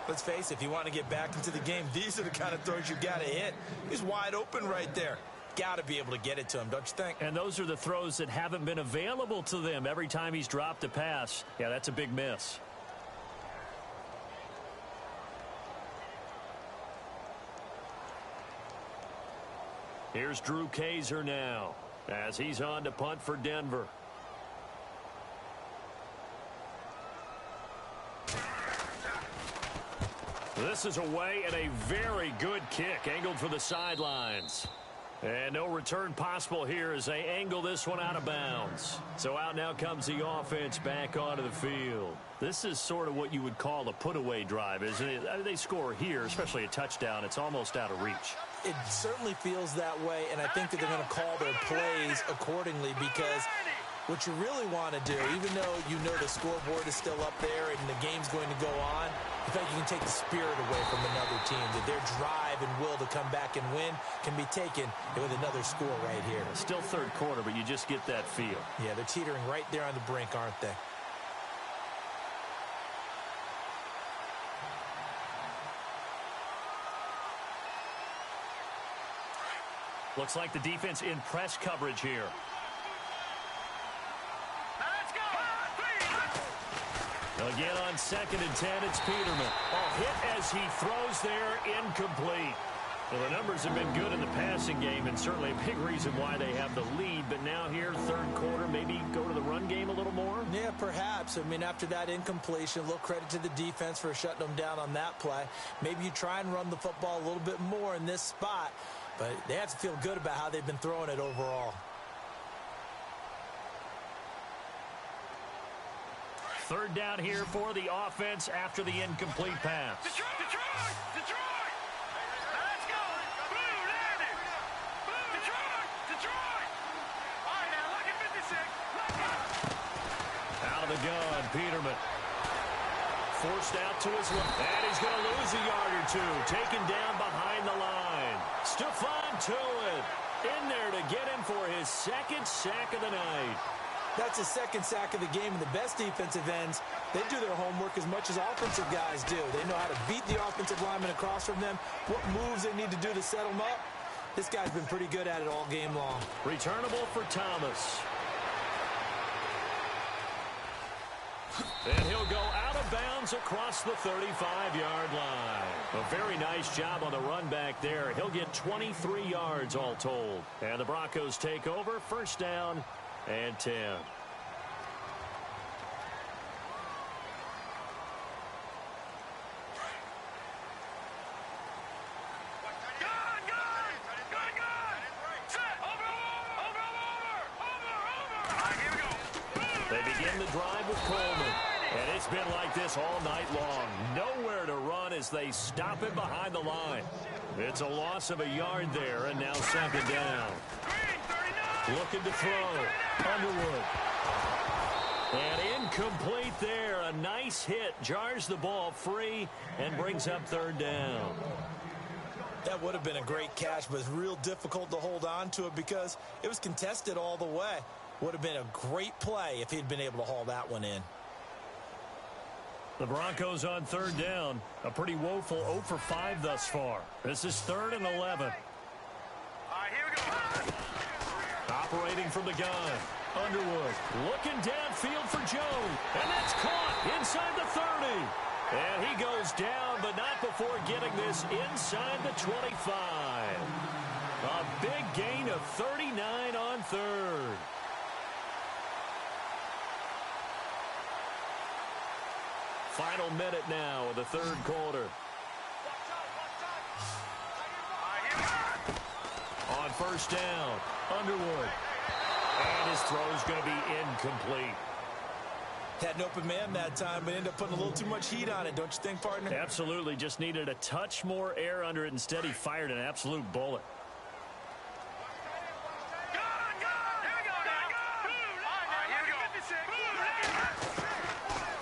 Let's face it, if you want to get back into the game, these are the kind of throws you got to hit. He's wide open right there. Got to be able to get it to him, don't you think? And those are the throws that haven't been available to them every time he's dropped a pass. Yeah, that's a big miss. Here's Drew Kaiser now as he's on to punt for Denver. This is away and a very good kick angled for the sidelines. And no return possible here as they angle this one out of bounds. So out now comes the offense back onto the field. This is sort of what you would call a put-away drive, isn't it? They score here, especially a touchdown. It's almost out of reach. It certainly feels that way, and I think that they're going to call their plays accordingly because what you really want to do, even though you know the scoreboard is still up there and the game's going to go on, in fact, you can take the spirit away from another team, that their drive and will to come back and win can be taken with another score right here. Still third quarter, but you just get that feel. Yeah, they're teetering right there on the brink, aren't they? Looks like the defense in press coverage here. Again on 2nd and 10, it's Peterman. A hit as he throws there, incomplete. Well, the numbers have been good in the passing game, and certainly a big reason why they have the lead. But now here, third quarter, maybe go to the run game a little more? Yeah, perhaps. I mean, after that incompletion, a little credit to the defense for shutting them down on that play. Maybe you try and run the football a little bit more in this spot. But they have to feel good about how they've been throwing it overall. Third down here for the offense after the incomplete pass. Detroit! Detroit! Let's go! Blue landed! Detroit! All right, now look at 56. Out of the gun, Peterman. Forced out to his left. And he's going to lose a yard or two. Taken down behind the line. Stephon Tuitt in there to get him for his second sack of the night. That's his second sack of the game, and the best defensive ends, they do their homework as much as offensive guys do. They know how to beat the offensive lineman across from them, what moves they need to do to set them up. This guy's been pretty good at it all game long. Returnable for Thomas. And he'll go out of bounds across the 35-yard line. A very nice job on the run back there. He'll get 23 yards all told. And the Broncos take over, first down and 10. They begin the drive with Coleman. And it's been like this all night long. Nowhere to run as they stop him behind the line. It's a loss of a yard there, and now second down. Looking to throw. Underwood. And incomplete there. A nice hit. Jars the ball free and brings up third down. That would have been a great catch, but it's real difficult to hold on to it because it was contested all the way. Would have been a great play if he'd been able to haul that one in. The Broncos on third down. A pretty woeful 0 for 5 thus far. This is 3rd and 11. All right, here we go. Operating from the gun. Underwood looking downfield for Jones. And that's caught inside the 30. And he goes down, but not before getting this inside the 25. A big gain of 39 on third. Final minute now of the third quarter. On first down, Underwood. And his throw's going to be incomplete. Had an open man that time, but ended up putting a little too much heat on it, don't you think, partner? Absolutely. Just needed a touch more air under it. Instead, he fired an absolute bullet.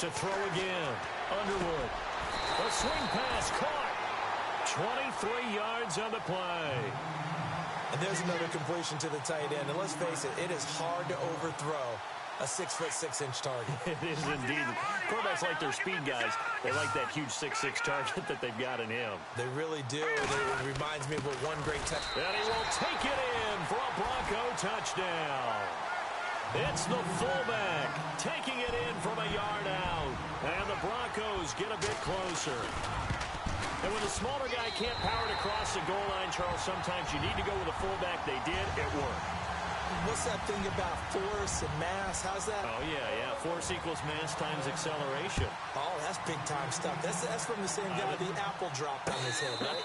To throw again. Underwood. A swing pass caught. 23 yards on the play. And there's another completion to the tight end. And let's face it, it is hard to overthrow a 6'6" target. It is indeed. Quarterbacks like their speed guys. They like that huge 6'6" target that they've got in him. They really do. It reminds me of one great touch. And he will take it in for a Bronco touchdown. It's the fullback taking it in from a yard out. And the Broncos get a bit closer. And when the smaller guy can't power it across across the goal line, Charles, sometimes you need to go with a fullback. They did. It worked. What's that thing about force and mass? How's that? Oh, yeah. Force equals mass times acceleration. Oh, that's big-time stuff. That's from the same guy the apple dropped on his head, right?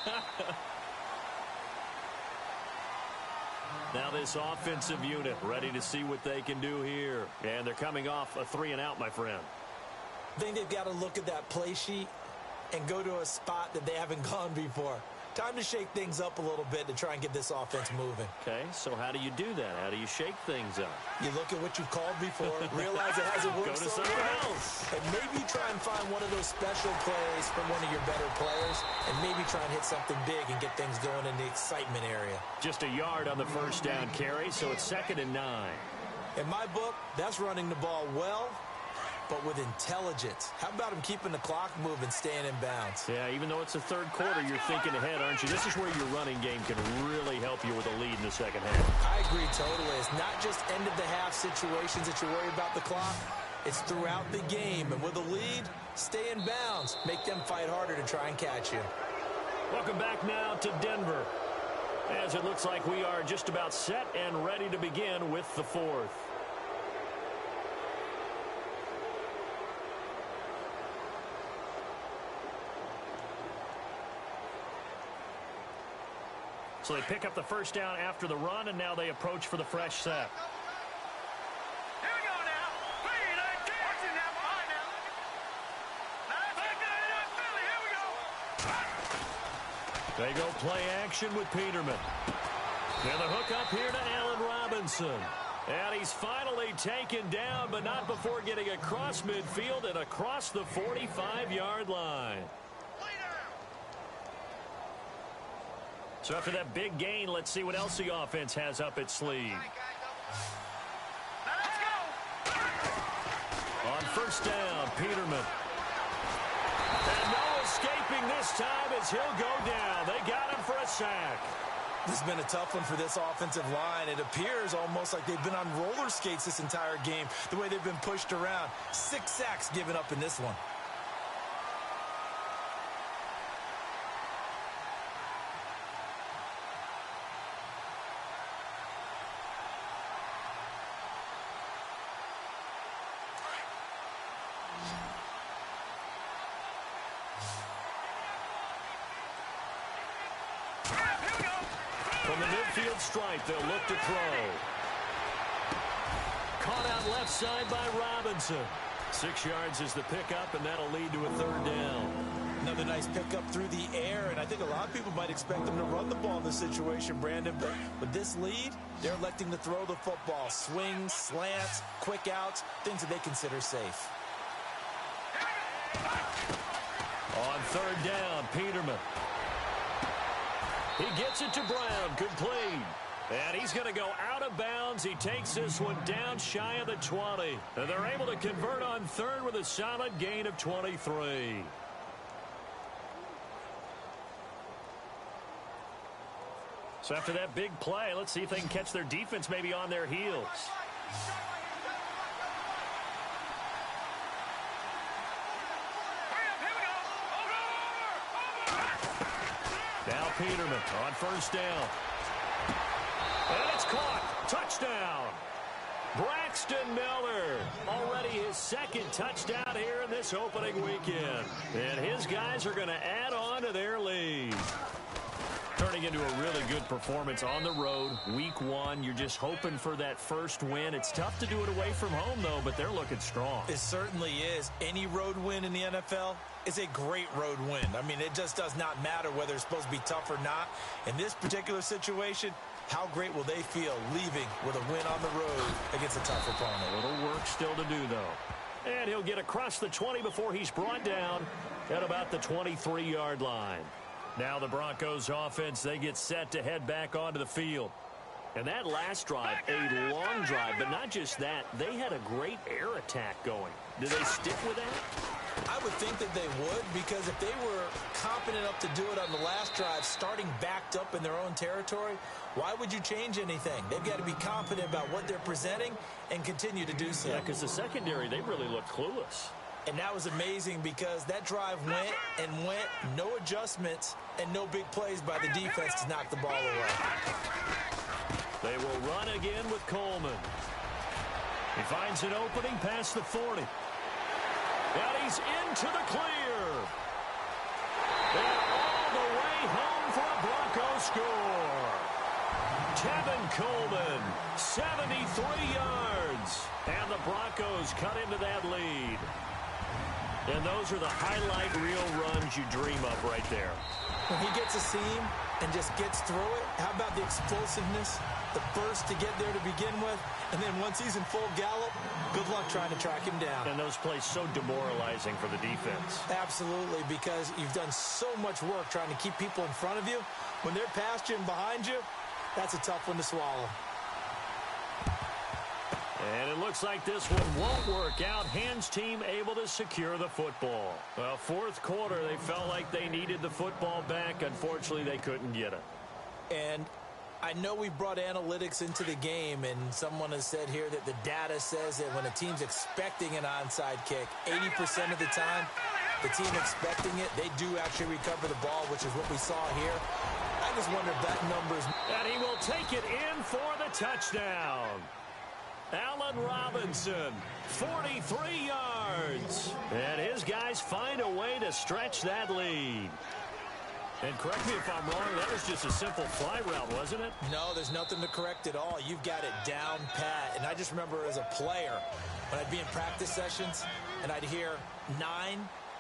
Now this offensive unit ready to see what they can do here. And they're coming off a 3-and-out, my friend. I think they've got to look at that play sheet and go to a spot that they haven't gone before. Time to shake things up a little bit to try and get this offense moving. Okay, so how do you do that? How do you shake things up? You look at what you've called before, realize it hasn't worked Go to so something well, else. and maybe try and find one of those special plays from one of your better players, and maybe try and hit something big and get things going in the excitement area. Just a yard on the first down carry, so it's 2nd and 9. In my book, that's running the ball well, but with intelligence. How about him keeping the clock moving, staying in bounds? Yeah, even though it's the third quarter, you're thinking ahead, aren't you? This is where your running game can really help you with a lead in the second half. I agree totally. It's not just end-of-the-half situations that you worry about the clock. It's throughout the game. And with a lead, stay in bounds. Make them fight harder to try and catch you. Welcome back now to Denver, as it looks like we are just about set and ready to begin with the fourth. So they pick up the first down after the run, and now they approach for the fresh set. Here we go now. Three, like this. Watch it now, behind now. Now that's Philly. Here we go. They go play action with Peterman. And the hook up here to Allen Robinson. And he's finally taken down, but not before getting across midfield and across the 45-yard line. So after that big gain, let's see what else the offense has up its sleeve. Now let's go. On first down, Peterman. And no escaping this time as he'll go down. They got him for a sack. This has been a tough one for this offensive line. It appears almost like they've been on roller skates this entire game, the way they've been pushed around. 6 sacks given up in this one. From the midfield stripe, they'll look to throw. Caught out left side by Robinson. 6 yards is the pickup, and that'll lead to a third down. Another nice pickup through the air, and I think a lot of people might expect them to run the ball in this situation, Brandon. But with this lead, they're electing to throw the football. Swings, slants, quick outs, things that they consider safe. On third down, Peterman. He gets it to Brown, complete. And he's going to go out of bounds. He takes this one down shy of the 20. And they're able to convert on third with a solid gain of 23. So after that big play, let's see if they can catch their defense maybe on their heels. Now Peterman on first down. And it's caught. Touchdown. Braxton Miller. Already his second touchdown here in this opening weekend. And his guys are going to add on to their lead. Turning into a really good performance on the road. Week 1, you're just hoping for that first win. It's tough to do it away from home, though, but they're looking strong. It certainly is. Any road win in the NFL is a great road win. I mean, it just does not matter whether it's supposed to be tough or not. In this particular situation, how great will they feel leaving with a win on the road against a tough opponent? A little work still to do, though. And he'll get across the 20 before he's brought down at about the 23-yard line. Now the Broncos offense, they get set to head back onto the field. And that last drive, a long drive, but not just that, they had a great air attack going. Do they stick with that? I would think that they would, because if they were confident enough to do it on the last drive, starting backed up in their own territory, why would you change anything? They've got to be confident about what they're presenting and continue to do so. Yeah, because the secondary, they really look clueless. And that was amazing because that drive went and went, no adjustments, and no big plays by the defense to knock the ball away. They will run again with Coleman. He finds an opening past the 40. And he's into the clear. And all the way home for a Broncos score. Tevin Coleman, 73 yards. And the Broncos cut into that lead. And those are the highlight reel runs you dream of right there. When he gets a seam and just gets through it, how about the explosiveness, the burst to get there to begin with, and then once he's in full gallop, good luck trying to track him down. And those plays so demoralizing for the defense. Absolutely, because you've done so much work trying to keep people in front of you. When they're past you and behind you, that's a tough one to swallow. And it looks like this one won't work out. Hans team able to secure the football. Well, fourth quarter, they felt like they needed the football back. Unfortunately, they couldn't get it. And I know we brought analytics into the game, and someone has said here that the data says that when a team's expecting an onside kick, 80% of the time, the team expecting it, they do actually recover the ball, which is what we saw here. I just wonder if that number is... And he will take it in for the touchdown. Allen Robinson, 43 yards. And his guys find a way to stretch that lead. And correct me if I'm wrong, that was just a simple fly route, wasn't it? No, there's nothing to correct at all. You've got it down pat. And I just remember as a player, when I'd be in practice sessions and I'd hear 9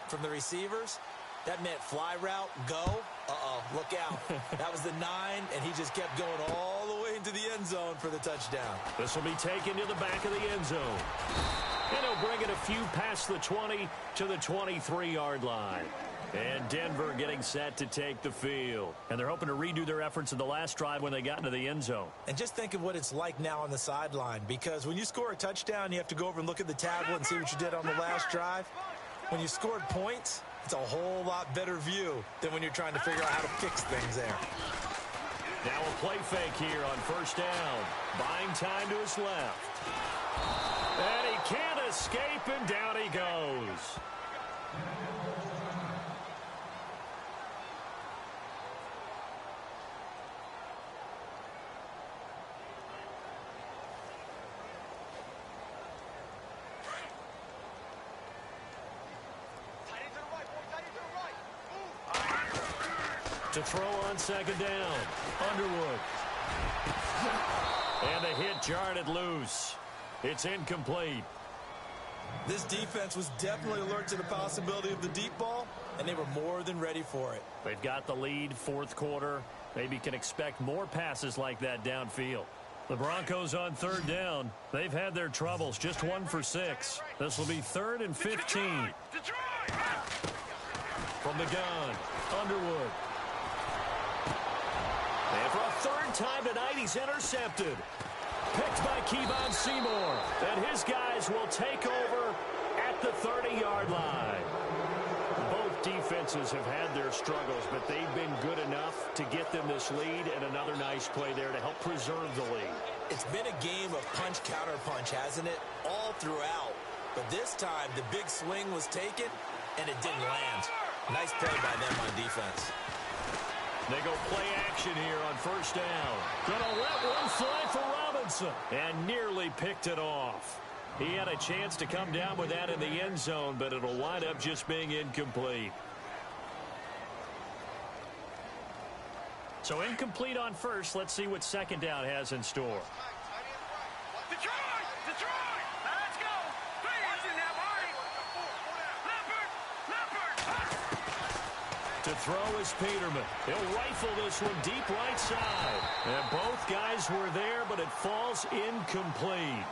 from the receivers, that meant fly route, go. Uh-oh, look out. That was the 9, and he just kept going all the way into the end zone for the touchdown. This will be taken to the back of the end zone. And he'll bring it a few past the 20 to the 23-yard line. And Denver getting set to take the field. And they're hoping to redo their efforts in the last drive when they got into the end zone. And just think of what it's like now on the sideline, because when you score a touchdown, you have to go over and look at the tablet and see what you did on the last drive. When you scored points, it's a whole lot better view than when you're trying to figure out how to fix things there. Now a play fake here on first down. Buying time to his left. And he can't escape, and down he goes. To throw on second down. Underwood. And the hit jarred it loose. It's incomplete. This defense was definitely alert to the possibility of the deep ball, and they were more than ready for it. They've got the lead, fourth quarter. Maybe can expect more passes like that downfield. The Broncos on third down. They've had their troubles, just 1 for 6. This will be 3rd and 15. From the gun, Underwood. And for a third time tonight, he's intercepted. Picked by Kevon Seymour. And his guys will take over at the 30-yard line. Both defenses have had their struggles, but they've been good enough to get them this lead, and another nice play there to help preserve the lead. It's been a game of punch-counter-punch, hasn't it? All throughout. But this time, the big swing was taken, and it didn't land. Nice play by them on defense. They go play action here on first down. Gonna let one fly for Robinson. And nearly picked it off. He had a chance to come down with that in the end zone, but it'll wind up just being incomplete. So incomplete on first. Let's see what second down has in store. Detroit! Detroit! Now let's go! Watching now, Marty! Leopard! To throw is Peterman. He'll rifle this one deep right side. And both guys were there, but it falls incomplete.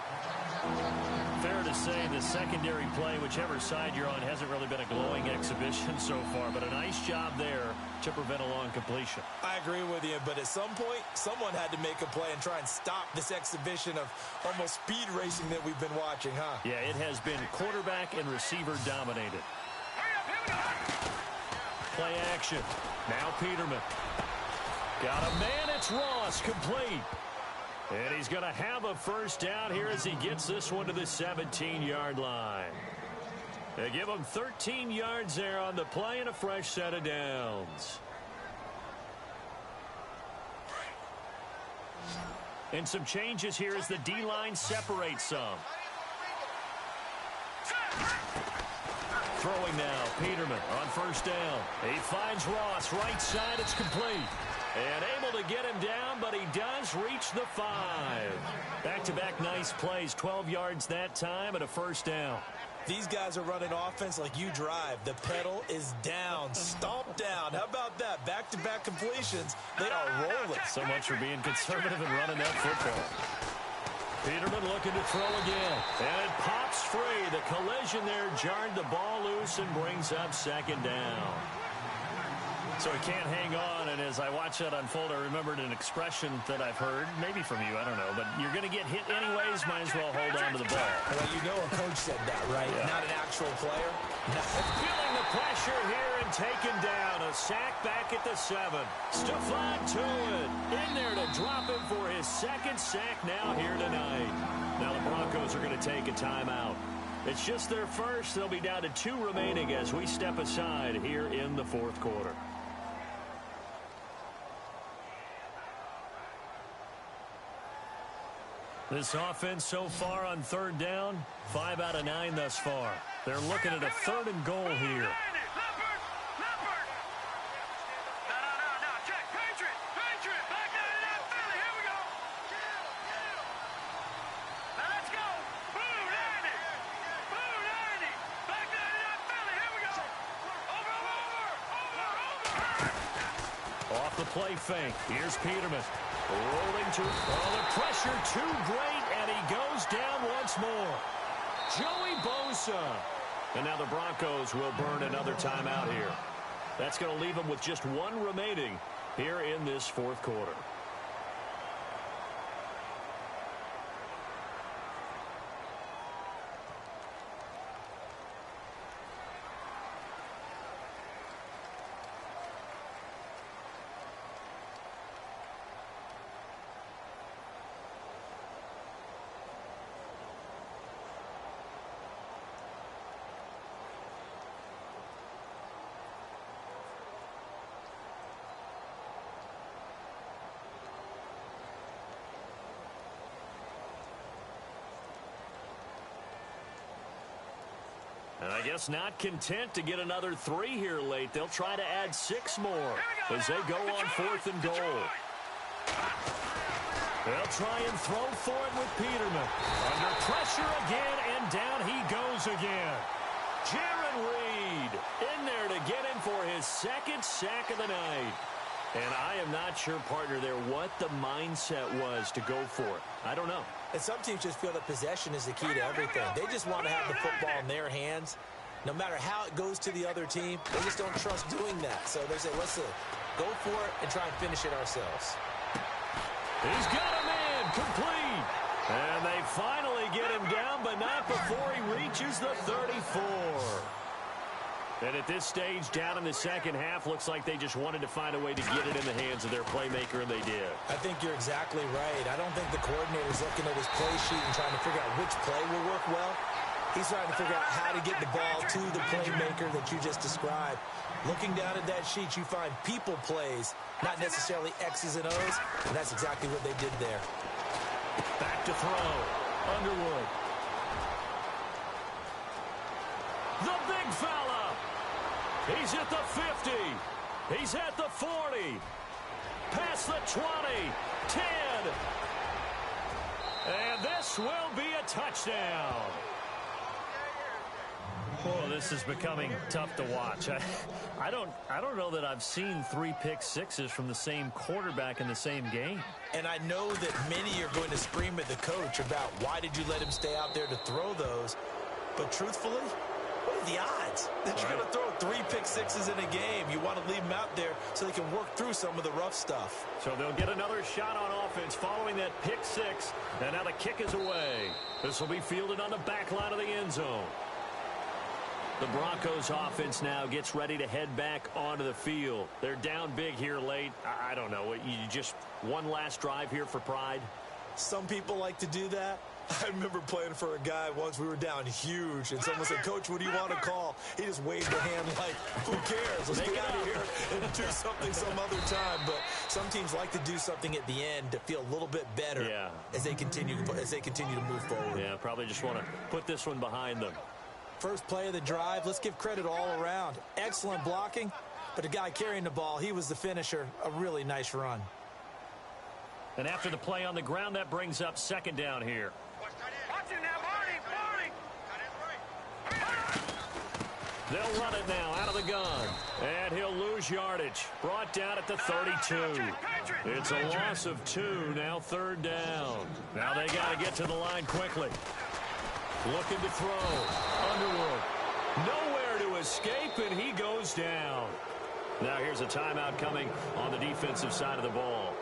Fair to say the secondary play, whichever side you're on, hasn't really been a glowing exhibition so far, but a nice job there to prevent a long completion. I agree with you, but at some point, someone had to make a play and try and stop this exhibition of almost speed racing that we've been watching, huh? Yeah, it has been quarterback and receiver dominated. Play action. Now Peterman. Got a man, it's Ross, complete. And he's going to have a first down here as he gets this one to the 17-yard line. They give him 13 yards there on the play and a fresh set of downs. And some changes here as the D-line separates some. Throwing now, Peterman on first down. He finds Ross, right side, it's complete. And able to get him down, but he does reach the 5. Back-to-back nice plays, 12 yards that time and a first down. These guys are running offense like you drive. The pedal is down, stomped down. How about that? Back-to-back completions. They are rolling. So much for being conservative and running that football. Peterman looking to throw again. And it pops free. The collision there jarred the ball loose and brings up second down. So he can't hang on, and as I watch that unfold, I remembered an expression that I've heard, maybe from you, I don't know, but you're going to get hit anyways, might as well hold on to the ball. Well, you know a coach said that, right? Yeah. Not an actual player. No. Feeling the pressure here and taken down. A sack back at the 7. Stephon Tuitt in there to drop him for his second sack now here tonight. Now the Broncos are going to take a timeout. It's just their first. They'll be down to 2 remaining as we step aside here in the fourth quarter. This offense so far on third down, 5 out of 9 thus far. They're looking at a 3rd and goal here. Off the play fake. Here's Peterman. Rolling to the pressure too great, and he goes down once more. Joey Bosa. And now the Broncos will burn another timeout here. That's going to leave them with just 1 remaining here in this fourth quarter. And I guess not content to get another 3 here late. They'll try to add 6 more as they go on 4th and goal. They'll try and throw for it with Peterman. Under pressure again, and down he goes again. Jaron Reed in there to get him for his 2nd sack of the night. And I am not sure, partner, there what the mindset was to go for it. I don't know. And some teams just feel that possession is the key to everything. They just want to have the football in their hands. No matter how it goes to the other team, they just don't trust doing that. So they say, let's go for it and try and finish it ourselves. He's got a man complete. And they finally get him down, but not before he reaches the 34. And at this stage, down in the second half, looks like they just wanted to find a way to get it in the hands of their playmaker, and they did. I think you're exactly right. I don't think the coordinator's looking at his play sheet and trying to figure out which play will work well. He's trying to figure out how to get the ball to the playmaker that you just described. Looking down at that sheet, you find people plays, not necessarily X's and O's, and that's exactly what they did there. Back to throw. Underwood. The big fella. He's at the 50. He's at the 40. Past the 20. 10. And this will be a touchdown. Oh, this is becoming tough to watch. I don't know that I've seen 3 pick sixes from the same quarterback in the same game. And I know that many are going to scream at the coach about why did you let him stay out there to throw those. But truthfully, what are the odds that you're going to throw 3 pick sixes in a game? You want to leave them out there so they can work through some of the rough stuff. So they'll get another shot on offense following that pick 6. And now the kick is away. This will be fielded on the back line of the end zone. The Broncos offense now gets ready to head back onto the field. They're down big here late. I don't know. You just one last drive here for pride? Some people like to do that. I remember playing for a guy once. We were down huge, and someone said, "Coach, what do you want to call?" He just waved a hand like, "Who cares? Let's get out of here and do something some other time." But some teams like to do something at the end to feel a little bit better as they continue to move forward. Yeah, probably just want to put this one behind them. First play of the drive, let's give credit all around. Excellent blocking, but the guy carrying the ball, he was the finisher. A really nice run. And after the play on the ground, that brings up second down here. Watch him now, Barney. They'll run it now out of the gun. And he'll lose yardage. Brought down at the 32. It's a loss of 2, now third down. Now they got to get to the line quickly. Looking to throw. Underwood. Nowhere to escape, and he goes down. Now here's a timeout coming on the defensive side of the ball.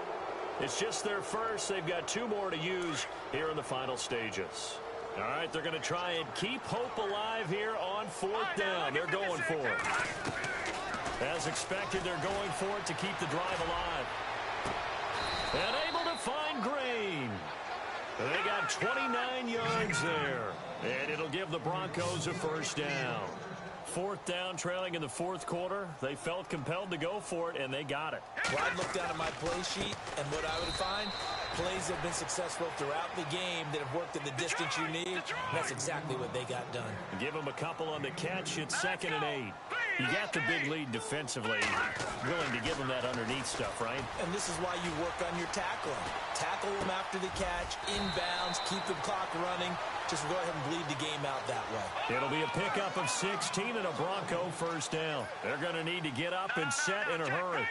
It's just their first. They've got 2 more to use here in the final stages. All right, they're going to try and keep hope alive here on 4th down. They're going for it. As expected, they're going for it to keep the drive alive. And able to find Green. They got 29 yards there. And it'll give the Broncos a first down. 4th down, trailing in the 4th quarter. They felt compelled to go for it, and they got it. Well, I'd look down at my play sheet, and what I would find, plays have been successful throughout the game that have worked in the distance you need. And that's exactly what they got done. Give them a couple on the catch. It's 2nd and 8. You got the big lead defensively. Willing to give them that underneath stuff, right? And this is why you work on your tackling. Tackle them after the catch, inbounds, keep the clock running. Just go ahead and bleed the game out that way. It'll be a pickup of 16 and a Bronco first down. They're going to need to get up and set in a hurry.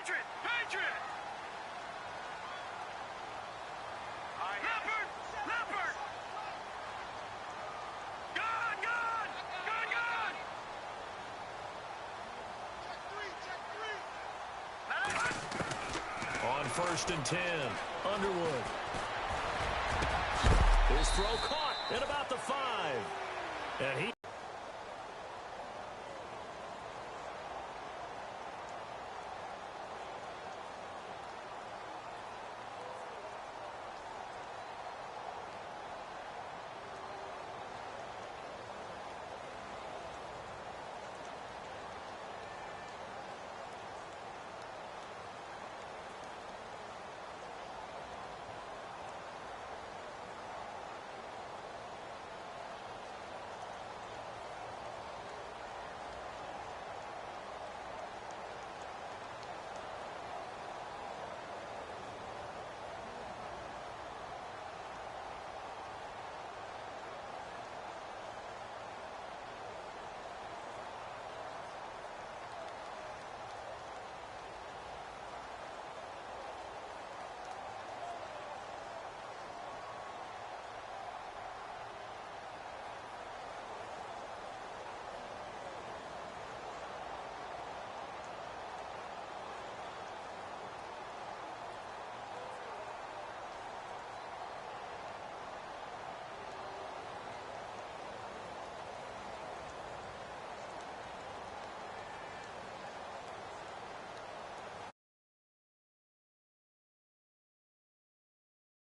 On 1st and 10, Underwood. His throw caught at about the 5. And he